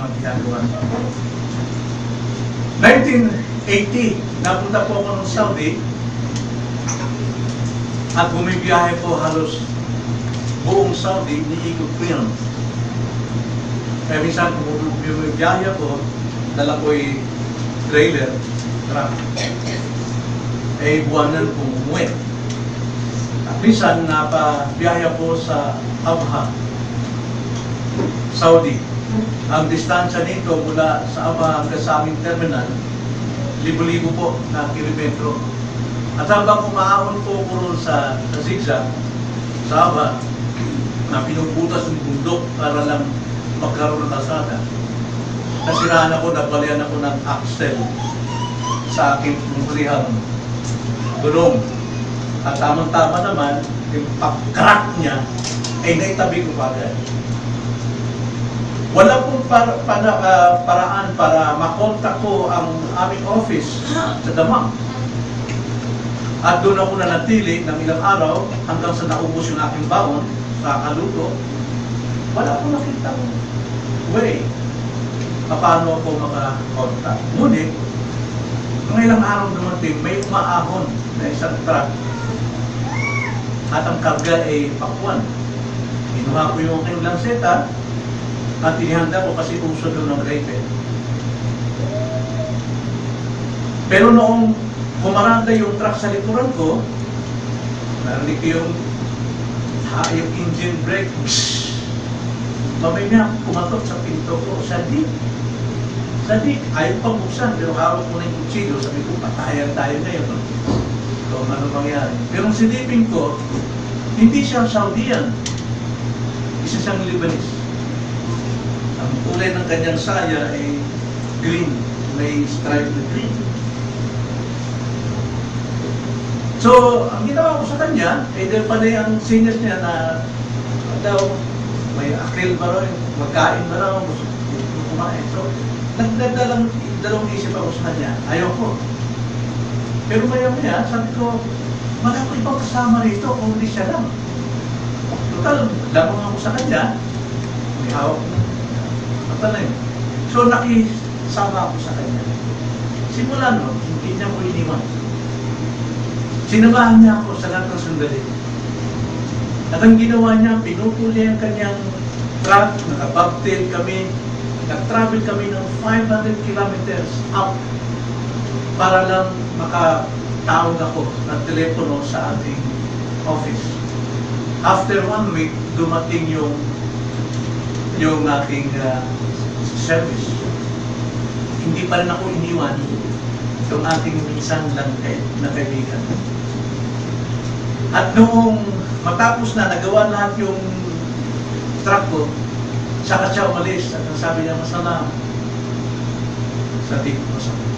mga ginagawa. 1980, napunta po ako ng Saudi at bumibiyahe po halos buong Saudi, iniikot ko yun. Kaya minsan kung bumibiyahe ako, dala ko yung trailer, truck, buwanan kung umuwi. At minsan, napabiyahe ako sa Abha, Saudi. Ang distansya nito mula sa Abha hanggang sa aming terminal, libo-libo po na kilometro. At habang umaahon po ko sa zigzag, sa Abha, na pinuputas ng bundok para lang magkaroon ng kalsada, nasiraan ako, nabalian ako ng axle sa aking pumulihang gulong. At tamang-tama naman, yung pag-crack niya, ay naitabi ko agad. Wala pong paraan para makontak ko ang aming office sa Damam. At doon ako nanatili ng ilang araw hanggang sa naubos yung aking baon sa kaluto. Wala akong nakita mo way paano ako makakontak. Ngunit, ng ilang araw dumating, may umaahon na isang truck at ang karga ay pakwan. Kinuha ko yung aking lanseta at inihanda ko kasi uso doon ng rifle. Pero noong kumaranda yung truck sa likuran ko, narinig ko yung engine brake, mamay nga kumatok sa pinto ko, sandi, ayaw pang buksan, pero hawak ko na yung kutsilyo, sabi ko, patayan tayo ngayon. Kung ano mangyari. Pero ang silipin ko, hindi siya Saudian, isa siyang Lebanese. Ang kulay ng kanyang saya ay green, may stripe na green. So, ang ginawa ko sa kanya, dahil pala ang seniors niya na daw, may akil ba rin, magkain ba rin, kumain. So, dalawang isip ako sa kanya, ayaw ko. Pero maya-maya, sabi ko, wala ko ibang kasama rito kung hindi siya lang. Total, lamang ako sa kanya, may hawak na. Matalay. So, nakisama ako sa kanya. Simula no, hindi niya ko iniwan. Sinamahan niya ako sa lahat ng sandali. At ang ginawa niya, pinupuli ang kanyang truck, nakababtail kami, nag-travel kami ng 500 kilometers up para lang makatawag ako ng telepono sa ating office. After 1 week, dumating yung aking service. Hindi pa rin ako iniwan yung ating minsan lang na kaibigan. At noong matapos na, nagawa lahat yung truck ko, saka siya umalis at ang sabi niya, masama sa tip ko sa akin.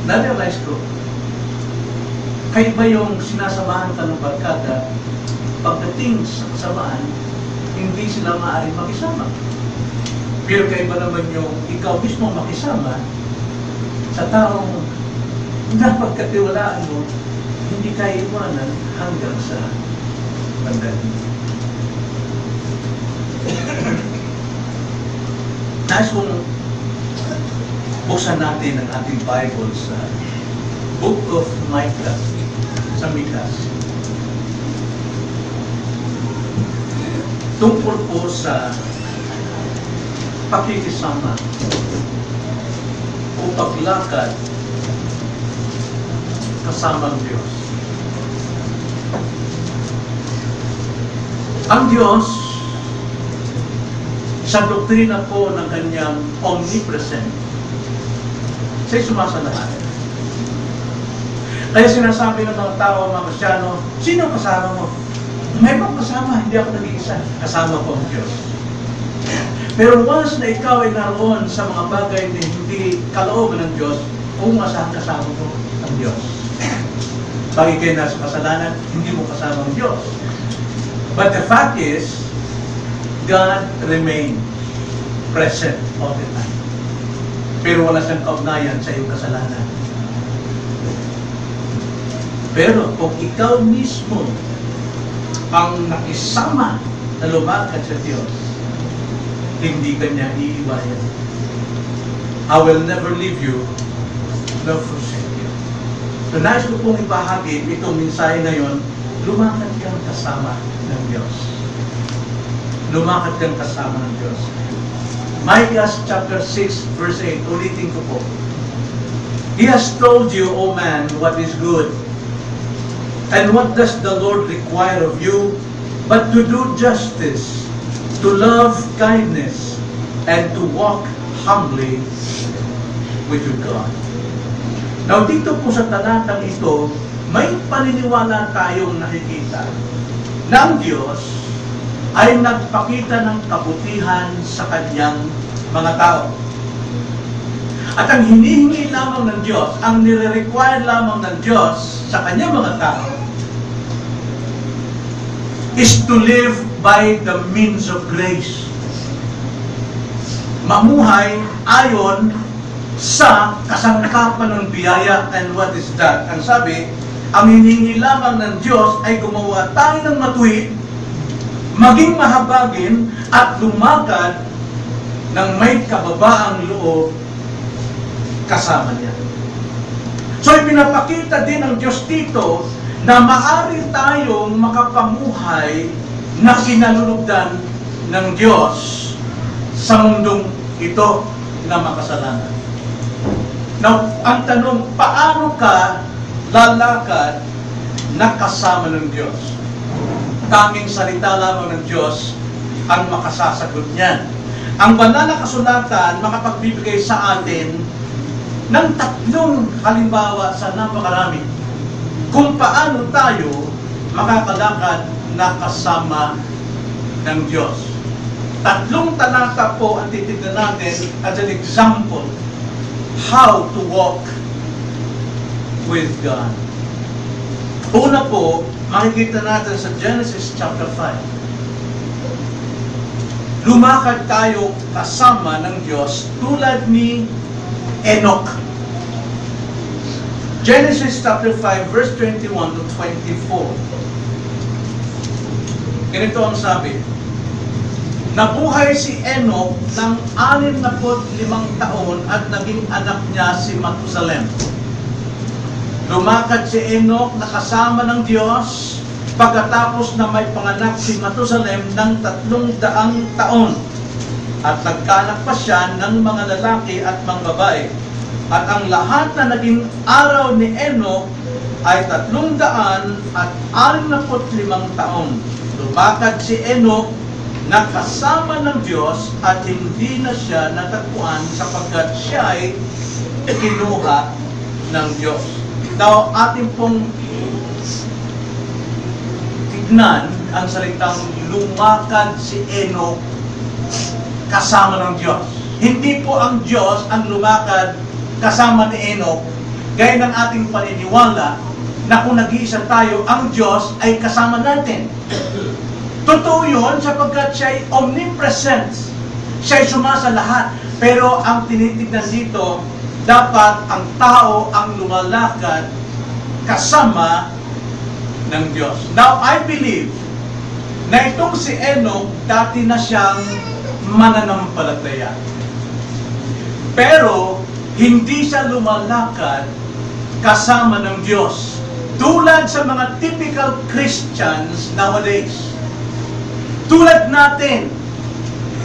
Na-realize ko, kahit ba yung sinasamahan ka ng barkada, pagdating sa kasamaan, hindi sila maaaring makisama. Pero kahit ba naman yung ikaw mismo makisama sa taong napagkatiwalaan mo, hindi ka iwanan hanggang sa bandali. Nais kong buksan natin ang ating Bible sa Book of Micah, sa Mikas. Tungkol po sa pakikisama o paglakad kasama ang Diyos. Ang Diyos, sa doktrina po ng kanyang omnipresent, siya'y sumasalahan. Kaya sinasabi ng mga tao, mga Kristyano, sino kasama mo? May mga kasama, hindi ako nag-iisa. Kasama ko ang Diyos. Pero once na ikaw ay naroon sa mga bagay na hindi kalooban ng Diyos, kung masahan kasama mo ang Diyos. Pag ikay nasa kasalanan, hindi mo kasama ang Diyos. But the fact is, God remains present all the time. Pero wala siyang kaugnayan sa iyong kasalanan. Pero kung ikaw mismo ang nakisama na lumakad sa Diyos, hindi kanya iiwanan. I will never leave you nor forsake you. So nais ko pong ibahagi itong mensahe ngayon, lumakad kang kasama ng Diyos. Lumakad kang kasama ng Diyos. Micah chapter 6 verse 8, ulitin ko po. He has told you, O man, what is good. And what does the Lord require of you? But to do justice, to love kindness, and to walk humbly with your God. Now dito po sa talatang ito, may paniniwala tayong nakikita na ang Diyos ay nagpakita ng kabutihan sa kanyang mga tao. At ang hinihingi lamang ng Diyos, ang nire-require lamang ng Diyos sa kanyang mga tao, is to live by the means of grace. Mamuhay ayon sa kasangkapan ng biyaya. And what is that? Ang sabi, ang hinihingi lamang ng Diyos ay gumawa tayo ng matuwid, maging mahabagin, at lumakad ng may kababaang loob kasama niya. So ipinapakita din ng Diyos dito na maaari tayong makapamuhay na kinalulugdan ng Diyos sa mundong ito na makasalanan. Now, ang tanong, paano ka lalakad na kasama ng Diyos? Tanging salita lamang ng Diyos ang makasasagot niyan. Ang banal na kasulatan makapagbibigay sa atin ng tatlong halimbawa sa napakarami kung paano tayo makakalakad na kasama ng Diyos. Tatlong talata po ang titignan natin as an example how to walk with God. Una po, makikita natin sa Genesis chapter 5. Lumakad tayo kasama ng Diyos tulad ni Enoch. Genesis chapter 5 verse 21 to 24. Ganito ang sabi. Nabuhay si Enoch ng 65 taon at naging anak niya si Matusalem. Lumakad si Enoch na kasama ng Diyos pagkatapos na may panganak si Matusalem ng 300 taon. At nagkaanak pa siya ng mga lalaki at mga babae. At ang lahat na naging araw ni Enoch ay 365 taon. Lumakad si Enoch na kasama ng Diyos at hindi na siya natagpuan sapagkat siya ay kinuha ng Diyos. Now, ating pong tignan ang salitang lumakad si Enoch kasama ng Diyos. Hindi po ang Diyos ang lumakad kasama ni Enoch, gaya ng ating paniniwala na kung nag-iisa tayo, ang Diyos ay kasama natin. Totoo yun sapagkat siya ay omnipresent. Siya ay sumasa lahat. Pero ang tinitignan dito, dapat ang tao ang lumalakad kasama ng Diyos. Now, I believe na itong si Enoch, dati na siyang mananampalataya. Pero, hindi siya lumalakad kasama ng Diyos. Tulad sa mga typical Christians nowadays. Tulad natin,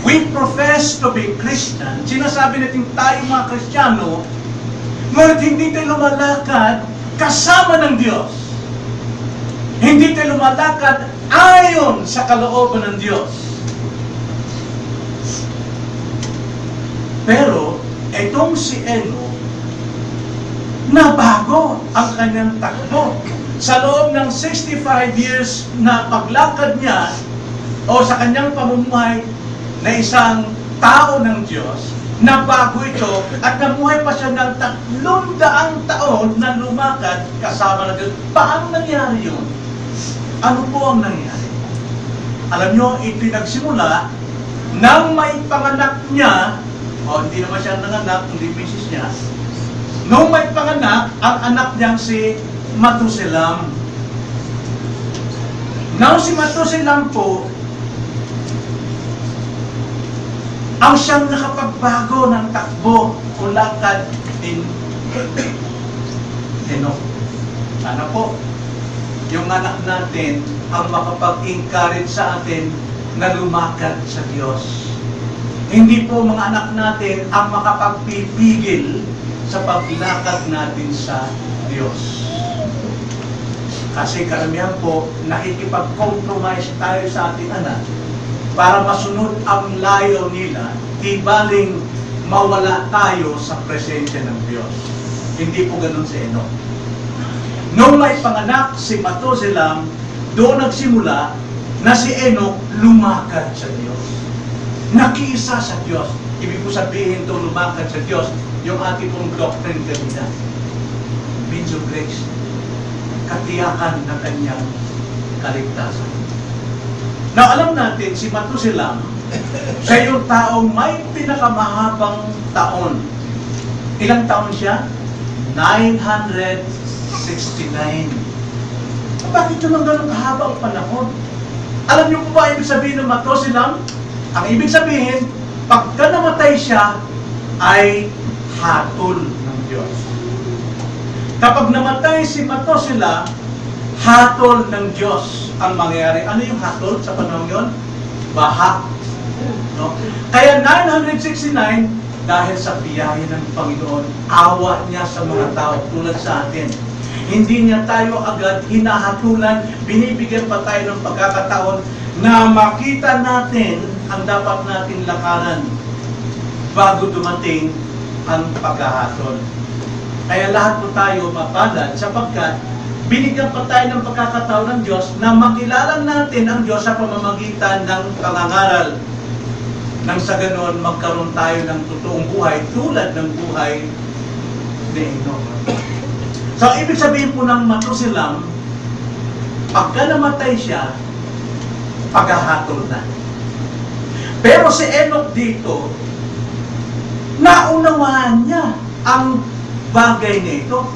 we profess to be Christian. Sinasabi natin tayo mga Kristiyano, ngunit hindi tayo lumalakad kasama ng Diyos. Hindi tayo lumalakad ayon sa kalooban ng Diyos. Pero, itong si Enoch, nabago ang kanyang takbo. Sa loob ng 65 years na paglakad niya, o sa kanyang pamumuhay na isang tao ng Diyos, nabago ito at namuhay pa siya ng 300 taon na lumakad kasama ng Diyos. Paano nangyari yun? Ano po ang nangyari? Alam nyo, ito'y nagsimula nang may panganak niya, o hindi naman siya nanganak, hindi misis niya, nung may panganak, ang anak niyang si Matusalem. Now si Matusalem po, ang siyang nakapagbago ng takbo o lakad ni Enoch. Sana po, yung anak natin ang makapag-encourage sa atin na lumakad sa Diyos. Hindi po mga anak natin ang makapagpipigil sa paglakad natin sa Diyos. Kasi karamihan po, nakikipag-compromise tayo sa ating anak para masunod ang layo nila, di baling mawala tayo sa presensya ng Diyos. Hindi po ganun si Enoch. Nung may panganak si Matuselam, doon nagsimula na si Enoch lumakad sa Diyos. Nakiisa sa Diyos. Ibig ko sabihin itong lumakad sa Diyos, yung ating pong doctrine kanina. Means of grace. Katiyakan na kanyang kaligtasan. Now, alam natin, si Matuselam, siya yung taong may pinakamahabang taon. Ilang taon siya? 969. Bakit yun ang ganun kahabang panahon? Alam niyo po ba ibig sabihin ng Matuselam? Ang ibig sabihin, pagka namatay siya, ay hatol ng Diyos. Kapag namatay si Matuselam, hatol ng Diyos ang mangyayari. Ano yung hatol sa panahon yun? Baha. No? Kaya 969, dahil sa biyaya ng Panginoon, awa niya sa mga tao tulad sa atin. Hindi niya tayo agad hinahatulan, binibigyan pa tayo ng pagkakataon na makita natin ang dapat natin lakaran bago dumating ang paghahatol. Kaya lahat po tayo mapalad sapagkat binigyan pa tayo ng pagkakataon ng Diyos na makilala natin ang Diyos sa pamamagitan ng pangangaral. Nang sa ganon, magkaroon tayo ng totoong buhay tulad ng buhay ni Enoch. So, ibig sabihin po ng Matuselam, pagka namatay siya, paghahatol na. Pero si Enoch dito, naunawaan niya ang bagay nito.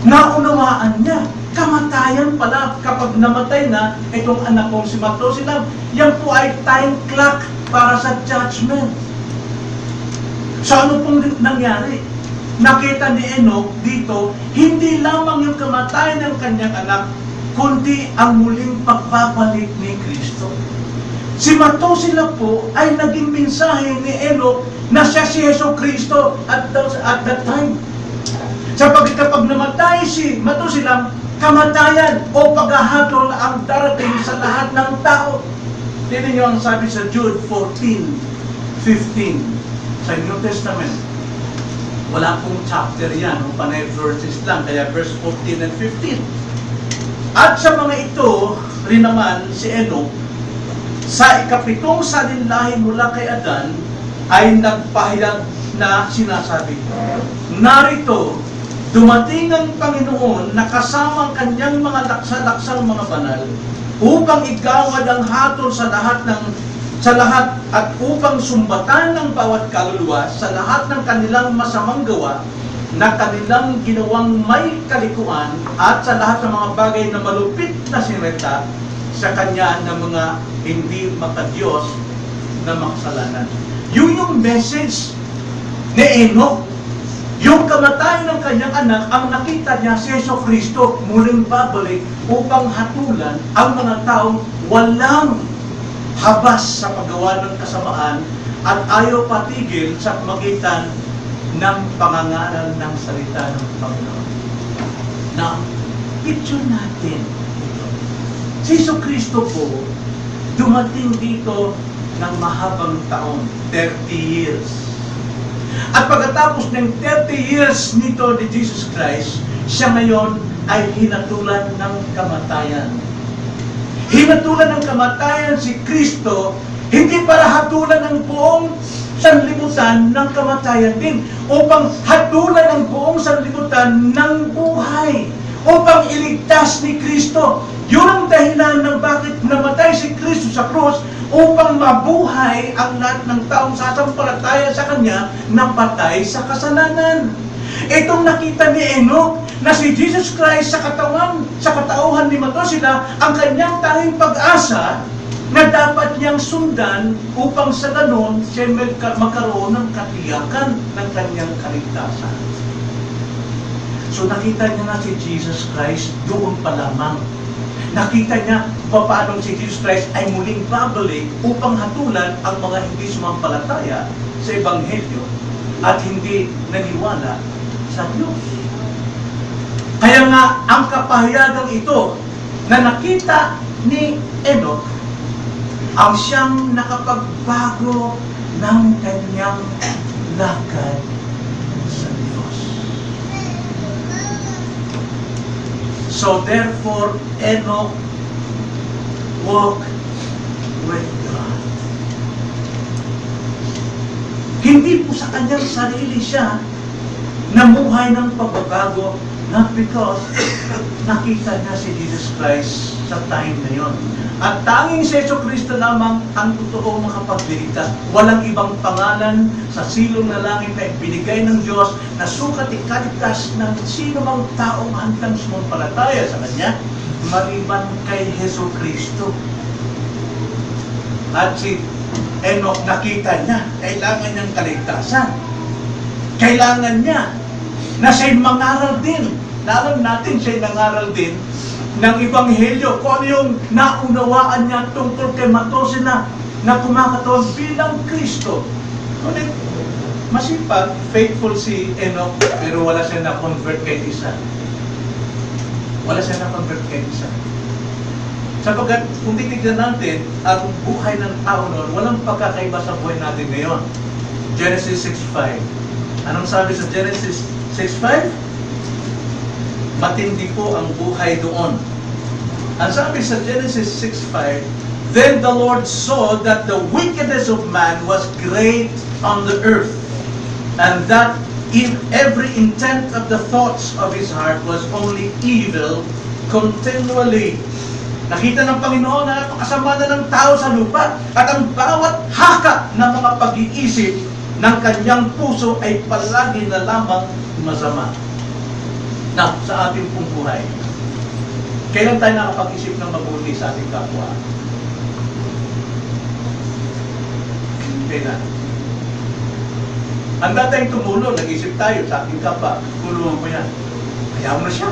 Naunawaan niya, kamatayan pala kapag namatay na itong anak kong si Matuselam. Yan po ay time clock para sa judgment. So ano pong nangyari? Nakita ni Enoch dito, hindi lamang yung kamatayan ng kanyang anak, kundi ang muling pagbabalik ni Kristo. Si Matuselam po ay naging mensahe ni Enoch na siya si Yesu Kristo at that time. Sapagkat kapag namatay si Matuselam, kamatayan o paghahatol ang darating sa lahat ng tao. Tignan niyo ang sabi sa Jude 14:15 sa New Testament. Wala pong chapter yan, panay verses lang, kaya verse 14 and 15. At sa mga ito rin naman si Enoch, sa ikapitong salinlahi mula kay Adan, ay nagpahayag na sinasabi, narito, dumating ang Panginoon na kasama ang kanyang mga laksa-laksang mga banal upang igawad ang hatol sa lahat at upang sumbatan ng bawat kaluluwa sa lahat ng kanilang masamang gawa na kanilang ginawang may kalikuan at sa lahat ng mga bagay na malupit na sinreta sa kanya ng mga hindi makadiyos na makasalanan. Yun yung message ni Enoch. Yung kamatayan ng kanyang anak, ang nakita niya si Yesu Kristo muling babalik upang hatulan ang mga taong walang habas sa paggawa ng kasamaan at ayaw patigil sa pamagitan ng pangangaral ng salita ng Panginoon. Now, picture natin ito. Si Yesu Kristo po, dumating dito ng mahabang taon, 30 years. At pagkatapos ng 30 years nito ni Jesus Christ, siya ngayon ay hinatulan ng kamatayan. Hinatulan ng kamatayan si Kristo, hindi para hatulan ng buong sanlibutan ng kamatayan din, upang hatulan ang buong sanlibutan ng buhay, upang iligtas ni Kristo. Yun ang dahilan ng bakit namatay si Kristo sa krus, upang mabuhay ang lahat ng taong sasampalataya sa Kanya na patay sa kasalanan. Itong nakita ni Enoch na si Jesus Christ sa katauhan ni Matuselam, ang kanyang tanging pag-asa, na dapat niyang sundan upang sa ganon siya magkaroon ng katiyakan ng kanyang kaligtasan. So nakita niya na si Jesus Christ doon pa lamang. Nakita niya paano si Jesus Christ ay muling babalik upang hatulan ang mga hindi sumampalataya sa Ebanghelyo at hindi naniwala sa Diyos. Kaya nga, ang kapahayagang ito na nakita ni Enoch ang siyang nakapagbago ng kanyang lakad sa Diyos. So therefore, Enoch walked with God. Hindi po sa kanyang sarili siya namuhay ng pagbabago, not because nakita niya si Jesus Christ sa time na yon. At tanging si Yesu Cristo lamang ang totoong makapagligtas. Walang ibang pangalan sa silong na langit na ibinigay ng Diyos na sukat ikaligtas ng sino mang taong handang sumampalataya sa Kanya, maliban kay Yesu Cristo. At si Enoch nakita niya, kailangan niyang kaligtasan. Kailangan niya na siya'y mangaral din. Alam natin siya'y nangaral din ng Ebanghelyo. Kung ano yung naunawaan niya tungkol kay Matose na kumakatawan bilang Kristo. Ngunit masipag, faithful si Enoch, pero wala siya na-convert kay isa. Wala siya na-convert kay isa. Sapagkat kung titignan natin ang buhay ng tao noon, walang pagkakaiba sa buhay natin ngayon. Genesis 6:5. Anong sabi sa Genesis 6:5? Matindi po ang buhay doon. Ang sabi sa Genesis 6:5, then the Lord saw that the wickedness of man was great on the earth, and that in every intent of the thoughts of his heart was only evil continually. Nakita ng Panginoon na napakasama na ng tao sa lupa, at ang bawat haka ng mga pag-iisip ng kanyang puso ay palagi na lamang masama. Na, sa ating pong buhay, kailan tayo nakapag-isip ng mabuti sa ating kapwa? Kailan? Handa tayong tumulong, nag-isip tayo sa ating kapwa, tulungan ko yan. Kaya mo na siya,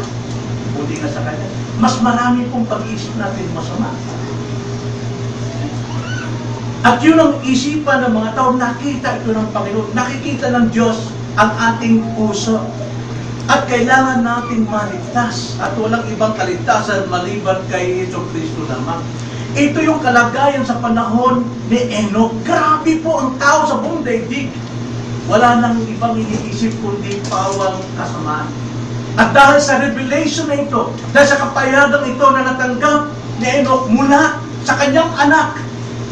buti nga sa kanya. Mas marami pong pag-iisip natin masama. At yun ang isipan ng mga tao, nakita ito ng Panginoon, nakikita ng Diyos ang ating puso. At kailangan natin maligtas. At walang ibang kaligtasan maliban kay Yesu Cristo lamang. Ito yung kalagayan sa panahon ni Enoch. Grabe po ang tao sa buong daigdig. Wala nang ibang iniisip kundi pawang kasamaan. At dahil sa revelation na ito, dahil sa kapayagang ito na natanggap ni Enoch mula sa kanyang anak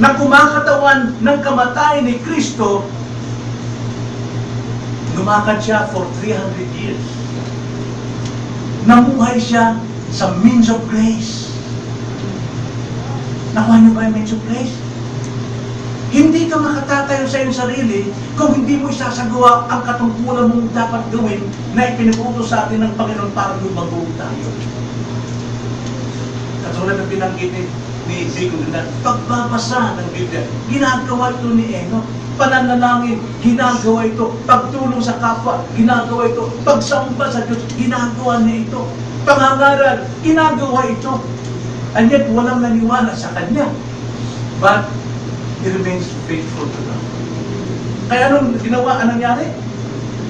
na kumakatawan ng kamatayan ni Kristo, lumakad siya for 300 years. Namuhay siya sa means of grace. Nakuha niyo ba yung means of grace? Hindi ka makatatayo sa iyong sarili kung hindi mo isasagawa ang katungkulan mong dapat gawin na ipinag-utos sa atin ng Panginoon para lumago tayo. Katulad ng binanggit ni Zico na pagbabasa ng Biblia, ginagawa ito ni Enoch. Pananalangin, ginagawa ito. Pagtulong sa kapwa, ginagawa ito. Pagsamba sa Diyos, ginagawa niya ito. Pangangaral, ginagawa ito. And yet, walang naniwala sa Kanya. But, He remains faithful to God. Kaya anong ginawa, anong nangyari?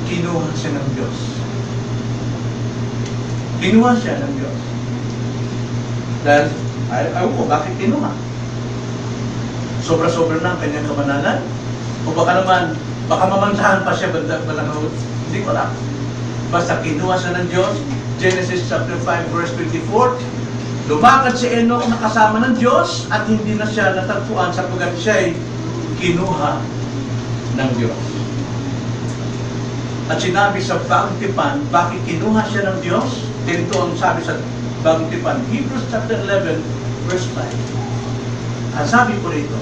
Kinuha siya ng Diyos. Kinuha siya ng Diyos. Dahil, ayaw ko, bakit kinuha? Sobra-sobra na ang kanyang kabanalan? O baka naman, baka mamansahan pa siya balangawot? Hindi ko lang. Basta kinuha siya ng Diyos. Genesis chapter 5 verse 24, lumakad si Enoch na kasama ng Diyos at hindi na siya natagpuan sapagkat siya'y kinuha ng Diyos. At sinabi sa bagong tipan, bakit kinuha siya ng Diyos? Dito ang sabi sa bagong tipan, Hebrews chapter 11 verse 5. Ang sabi po rito,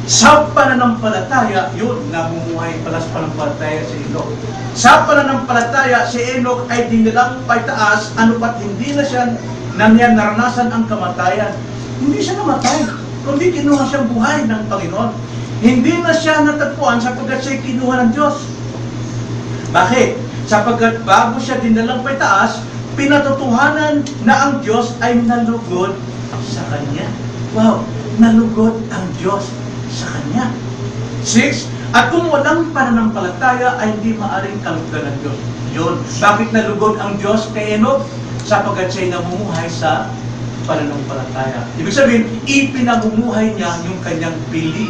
sa pananampalataya, yun, namumuhay pala sa pananampalataya si Enoch. Sa pananampalataya, si Enoch ay dinilang paitaas, ano pat hindi na siya naranasan ang kamatayan. Hindi siya namatay. kundi kinuha siyang buhay ng Panginoon. Hindi na siya natagpuan sapagkat siya kinuha ng Diyos. Bakit? Sapagkat bago siya dinalang paitaas, pinatotohanan na ang Diyos ay nalugod sa Kanya. Wow! Nalugod ang Diyos sa Kanya. 6. At kung walang pananampalataya ay hindi maaring kalugan ng Diyos. Yun. Bakit nalugod ang Diyos kay Enoch? Sapagkat siya'y namumuhay sa pananampalataya. Ibig sabihin, ipinamumuhay niya yung kanyang pili.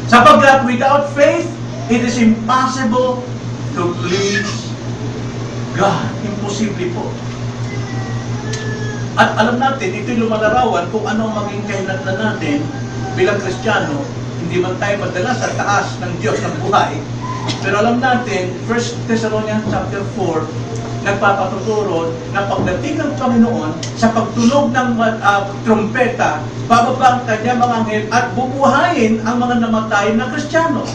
Sapagkat without faith, it is impossible to please God. Imposible po. At alam natin, ito'y lumalarawan kung ano ang maging kahinatnan natin bilang Kristiyano. Hindi man tayo madala sa taas ng Diyos ng buhay. Pero alam natin, 1 Thessalonians chapter 4, nagpapatuturo na pagdating ng Panginoon sa pagtunog ng trompeta, bababa ang kanya mga anghel at bubuhayin ang mga namatay na Kristiyano.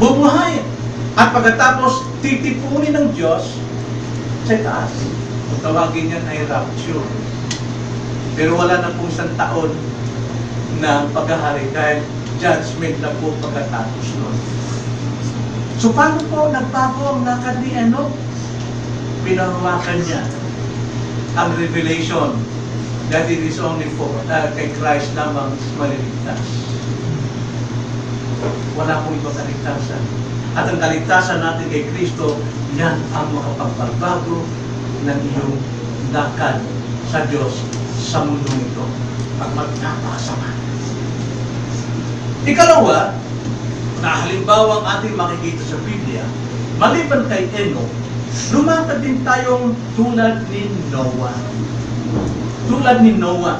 Bubuhayin. At pagkatapos, titipunin ng Diyos sa taas. Tawagin niyan ay rapture. Pero wala na pong isang taon na paghahari dahil judgment na po pagkatapos nun. So paano po nagbago ang lakad ni Enoch? Pinahawakan niya ang revelation that it is only for kay Christ lamang maliligtas. Wala pong ibang kaligtasan. At ang kaligtasan natin kay Kristo, yan ang makapagbago ng iyong lakad sa Diyos sa mundong ito. Pag magpapakasama. Ikalawa, na halimbawa ang ating makikita sa Biblia, maliban kay Enoch, lumakad din tayong tulad ni Noah. Tulad ni Noah.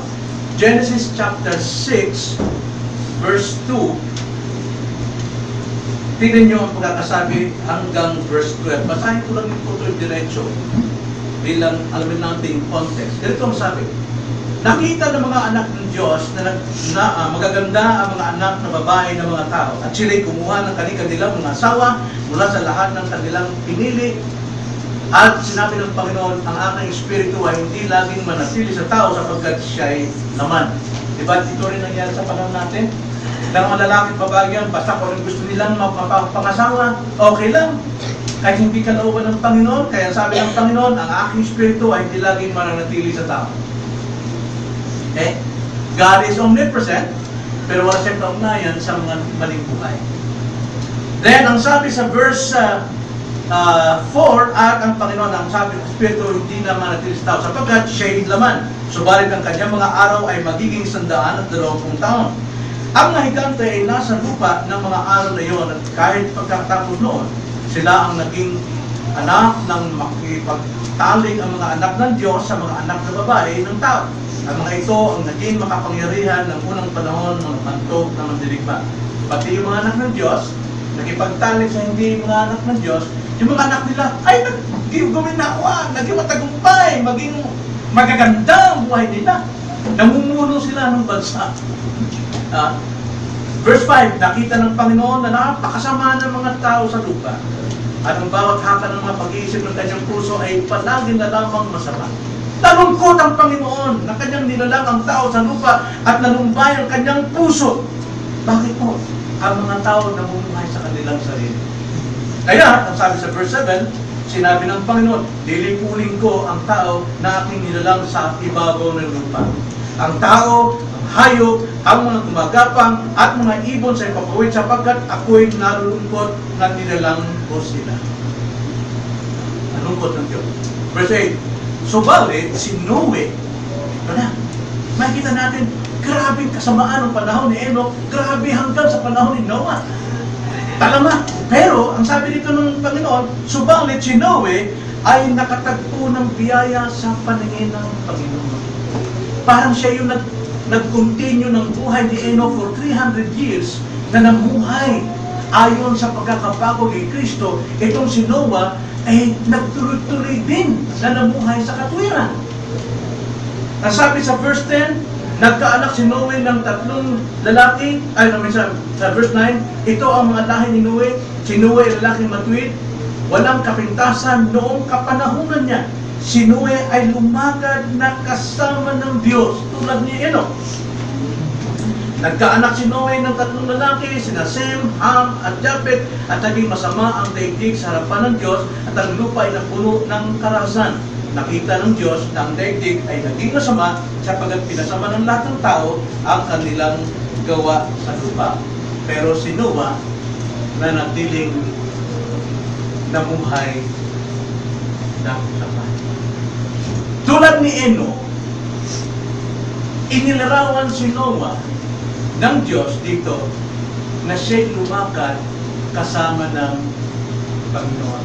Genesis chapter 6, verse 2. Tingnan nyo ang pagkakasabi hanggang verse 12. Basahin ko lang ito diretso bilang alamin natin yung context. Ganito ang sabi. Nakita ng mga anak ng Diyos na magaganda ang mga anak na babae ng mga tao at sila'y kumuha ng kanilang mga asawa mula sa lahat ng kanilang pinili. At sinabi ng Panginoon, ang aking espiritu ay hindi laging manatili sa tao sapagkat siya'y laman. Diba ito rin nangyari sa panahon natin? Ng mga lalaki at babae yan, basta kung gusto nilang mapangasawa, okay lang. Kahit hindi kalooban ng Panginoon, kaya sabi ng Panginoon, ang aking espiritu ay hindi laging mananatili sa tao. Okay? God is omnipresent, pero wala siyang kaugnayan sa mga maling buhay. Then, ang sabi sa verse 4, at ang Panginoon, ang sabi ng Espiritu, hindi na manatili sa tao, sapagkat siya'y laman. Subalit ang kanyang mga araw ay magiging 120 taon. Ang mga higante ay nasa lupa ng mga araw na iyon at kahit pagkatapos noon, sila ang naging anak ng makipagtaling ang mga anak ng Diyos sa mga anak na babae ng tao. Ang mga ito ang naging makapangyarihan ng unang panahon ng pantog na mandirigma. Pati yung mga anak ng Diyos, nakipagtalik sa hindi mga anak ng Diyos, yung mga anak nila ay guminawa, naging matagumpay, maging magaganda ang buhay nila. Namumuno sila ng bansa. Verse 5, nakita ng Panginoon na napakasama ng mga tao sa lupa. At ang bawat haka ng mga pag-iisip ng kanyang puso ay palagi na lamang masama. Nalungkot ang Panginoon na kanyang nilalang ang tao sa lupa at nalumbay ang kanyang puso. Bakit po? Ang mga tao namumuhay sa kanilang sarili. Kaya, ang sabi sa verse 7, sinabi ng Panginoon, lilipunin ko ang tao na aking nilalang sa ibabaw ng lupa. Ang tao, ang hayop, ang mga gumagapang at mga ibon sa ipapawid sapagkat ako'y nalulungkot na nilalang ko sila. Nalungkot ng Diyos. Verse 8, subalit si Noe, ito na, makikita natin, grabe kasamaan ng panahon ni Enoch, grabe hanggang sa panahon ni Noah. Talama. Pero, ang sabi dito ng Panginoon, subalit si Noe ay nakatagpo ng biyaya sa paningin ng Panginoon. Parang siya yung nag-continue ng buhay ni Enoch for 300 years na namuhay ayon sa pagkakabago kay Kristo. Itong si Noah ay nagtuloy-tuloy din na namuhay sa katwiran. Ang sabi sa verse 10, nagkaanak si Noe ng 3 lalaki, sa verse 9, ito ang mga lahi ni Noe. Si Noe ay lalaking matuwid, walang kapintasan noong kapanahunan niya. Si Noe ay lumakad na kasama ng Diyos tulad ni Enoch. Nagkaanak si Noe ng 3 lalaki, sina Sem, Ham, at Japet, at naging masama ang daigdig sa harapan ng Diyos, at ang lupa ay napuno ng karahasan. Nakita ng Diyos na ang daigdig ay naging masama, sapagkat pinasama ng lahat ng tao ang kanilang gawa sa lupa. Pero si Noah, nanatiling namuhay ng tapat. Tulad ni Enoch, inilarawan si Noah ng Diyos dito na siya'y lumakad kasama ng Panginoon.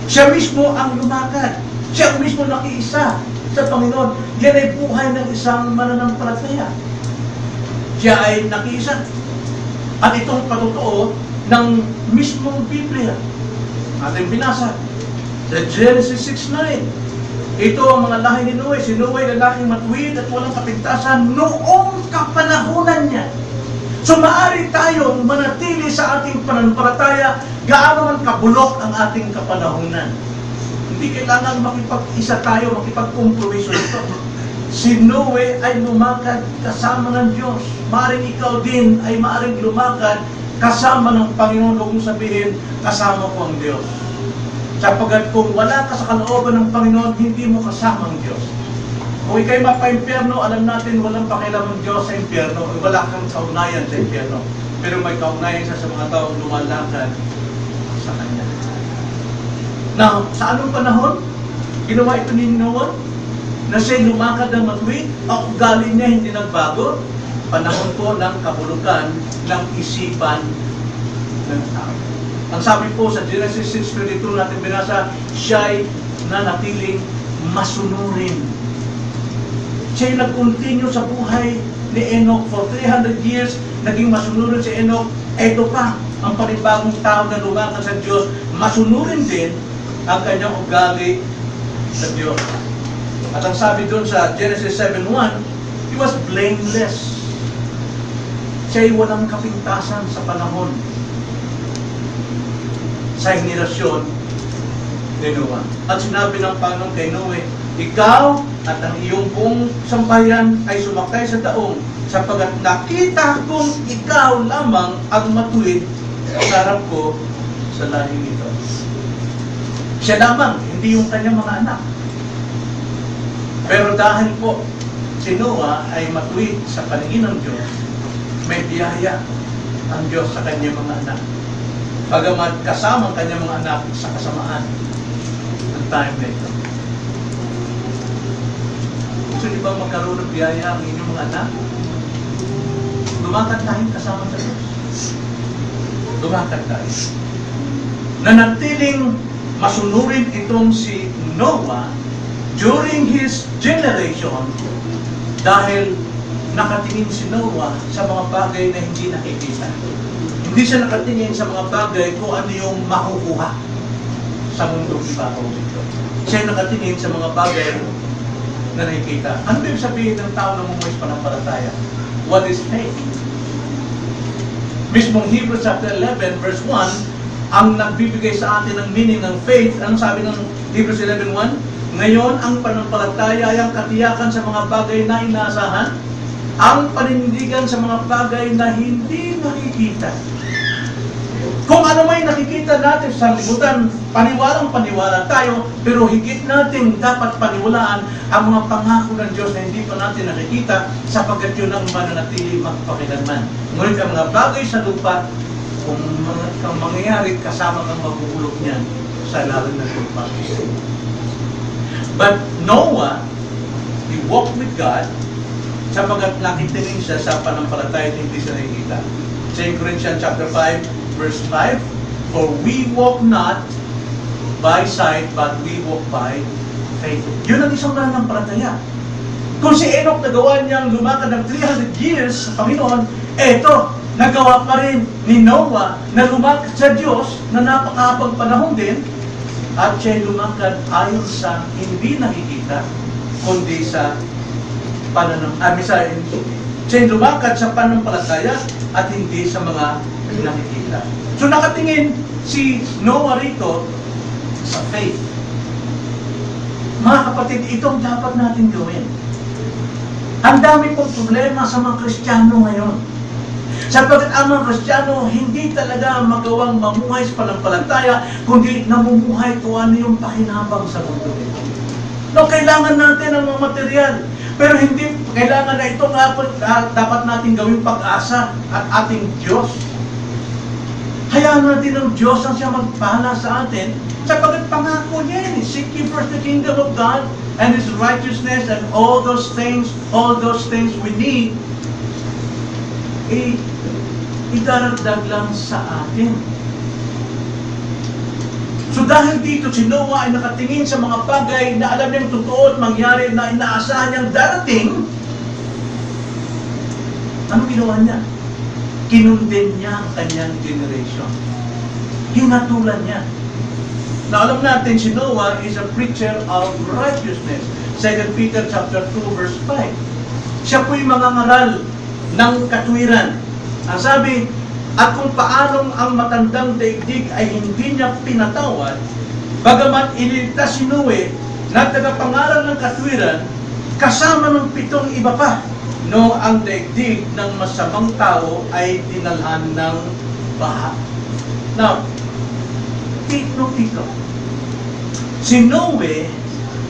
Siya mismo ang lumakad. Siya mismo nakiisa sa Panginoon. Yan ay buhay ng isang mananampalataya. Siya ay nakiisa. At itong patotoo ng mismong Biblia. Ating binasa sa Genesis 6:9. Ito ang mga lahi ni Noe. Si Noe ay lalaking matuwid at walang kapintasan noong kapanahunan niya. So maaari tayong manatili sa ating pananampalataya gaano man kabulok ang ating kapanahunan. Hindi kailangan makipag-isa tayo, makipag-kompromiso ito. Si Noe ay lumakad kasama ng Diyos. Maaring ikaw din ay maaring lumakad kasama ng Panginoon. Huwag mong sabihin, kasama ko ang Diyos. Sapagkat kung wala ka sa kalooban ng Panginoon, hindi mo kasama ang Diyos. Kung ikaw'y mapa-impyerno, alam natin walang pakialam ang Diyos sa impyerno. Wala kang kaugnayan sa impyerno. Pero may kaugnayan siya sa mga taong lumalakad sa Kanya. Now, sa anong panahon? Ginawa ito ni Noah na siya'y lumakad ng matuwid. Ang ugali niya hindi nagbago. Panahon po ng kabulukan ng isipan ng tao. Ang sabi po sa Genesis 6:22 natin binasa, siya'y nanatiling masunurin. Siya'y nag-continue sa buhay ni Enoch for 300 years, naging masunurin si Enoch. Ito pa, ang panibagong tao na lumakad sa Diyos, masunurin din ang kanyang ugali sa Diyos. At ang sabi doon sa Genesis 7:1, he was blameless. Siya'y walang kapintasan sa panahon, sa henerasyon ni Noah. At sinabi ng Panginoon kay Noe, ikaw at ang iyong buong sambayan ay sumakay sa daong, sapagkat nakita kong ikaw lamang ang matuwid sa harap ko sa lahing ito. Siya lamang, hindi yung kanyang mga anak. Pero dahil po si Noah ay matuwid sa paningin ng Diyos, may biyaya ang Diyos sa kanyang mga anak. Bagamat kasama ang kanyang mga anak sa kasamaan ng time na ito. Gusto niyo ba magkaroon ng biyaya ang inyong mga anak? Lumakad tayo kasama sa Diyos. Lumakad tayo. Nanatiling masunurin itong si Noah during his generation dahil nakatingin si Noah sa mga bagay na hindi nakikita. Hindi siya nakatingin sa mga bagay kung ano yung makukuha sa mundong ibabaw dito. Siya nakatingin sa mga bagay na nakikita. Ano ibig sabihin ng tao na mumuhay sa panampalataya? What is faith? Mismong Hebrews chapter 11 verse 1 ang nagbibigay sa atin ng meaning ng faith. Anong sabi ng Hebrews 11:1? Ngayon, ang panampalataya ay ang katiyakan sa mga bagay na inaasahan, ang panindigan sa mga bagay na hindi nakikita. Kung ano may nakikita natin sa libutan, paniwalang-paniwala tayo, pero higit natin dapat paniwalaan ang mga pangako ng Diyos na hindi pa natin nakikita, sapagkat yun ang mananatili magpakilanman. Ngunit ang mga bagay sa lupa, kung mangyayari, kasama kang magugulok niyan sa lalim ng lupa. But Noah, he walked with God, sapagkat nakitingin siya sa panampalataya at hindi siya nakikita. 2 Corinthians chapter 5, verse 5, for we walk not by sight, but we walk by faith. Yun ang isang mananampalataya. Kung si Enoch nagawa niyang lumakad ng 300 years sa Panginoon, eto, nagawa pa rin ni Noah na lumakad sa Diyos na napakahabang panahon din, at siya lumakad ayon sa hindi nakikita, kundi sa siya lumakad sa pananampalataya at hindi sa mga nakikita. So nakatingin si Noah rito sa faith. Mga kapatid, itong dapat natin gawin. Ang dami pong problema sa mga Kristiyano ngayon. Sapagkat ang mga Kristiyano hindi talaga magawang mamuhay sa panampalataya, kundi namumuhay kung ano yung pakinabang sa mundo nito. No, kailangan natin ng mga material. Pero hindi kailangan na ito nga dapat natin gawing pag-asa at ating Diyos. Hayaan natin ng Diyos ang siya magpala sa atin sapagkat pangako niya yun. Seek ye first the kingdom of God and His righteousness and all those things we need, idaragdag lang sa atin. So dahil dito si Noah ay nakatingin sa mga bagay na alam niyang totoo at mangyari na inaasahan niyang darating, anong ginawa niya? Kinundin niya ang kanyang generation. Hinatulan niya. Na alam natin si Noah is a preacher of righteousness. 2 Peter chapter 2 verse 5. Siya po'y mangangaral ng katwiran. Ang sabi, at kung paanong ang matandang daigdig ay hindi niya pinatawad, bagamat iniligtas si Noe na tagapangaral ng katwiran, kasama ng 7 iba pa, no ang daigdig ng masamang tao ay dinalhan ng baha. Now, Tito, si Noe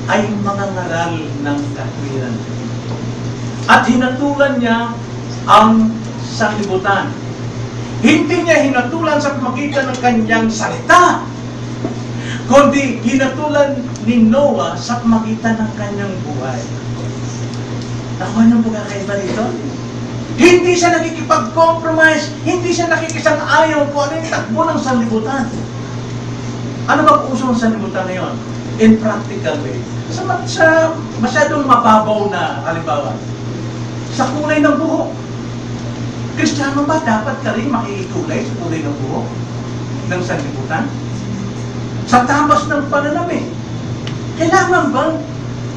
ay mangangaral ng katwiran. At hinatulan niya ang sanlibutan. Hindi niya hinatulan sa pamagitan ng kanyang salita, kundi hinatulan ni Noah sa pamagitan ng kanyang buhay. Nakuha niyo po kakaiba dito? Hindi siya nakikipag-compromise, hindi siya nakikisang-ayon kung ano yung takbo ng sanlibutan. Ano ba uso ng sanlibutan ngayon? In practical way. Sa masyadong mababaw na, halimbawa, sa kulay ng buhok. Kristiyano ba dapat ka rin makikikulay sa kulay ng buhok ng sanlibutan? Sa tamas ng pananamit. Kailangan ba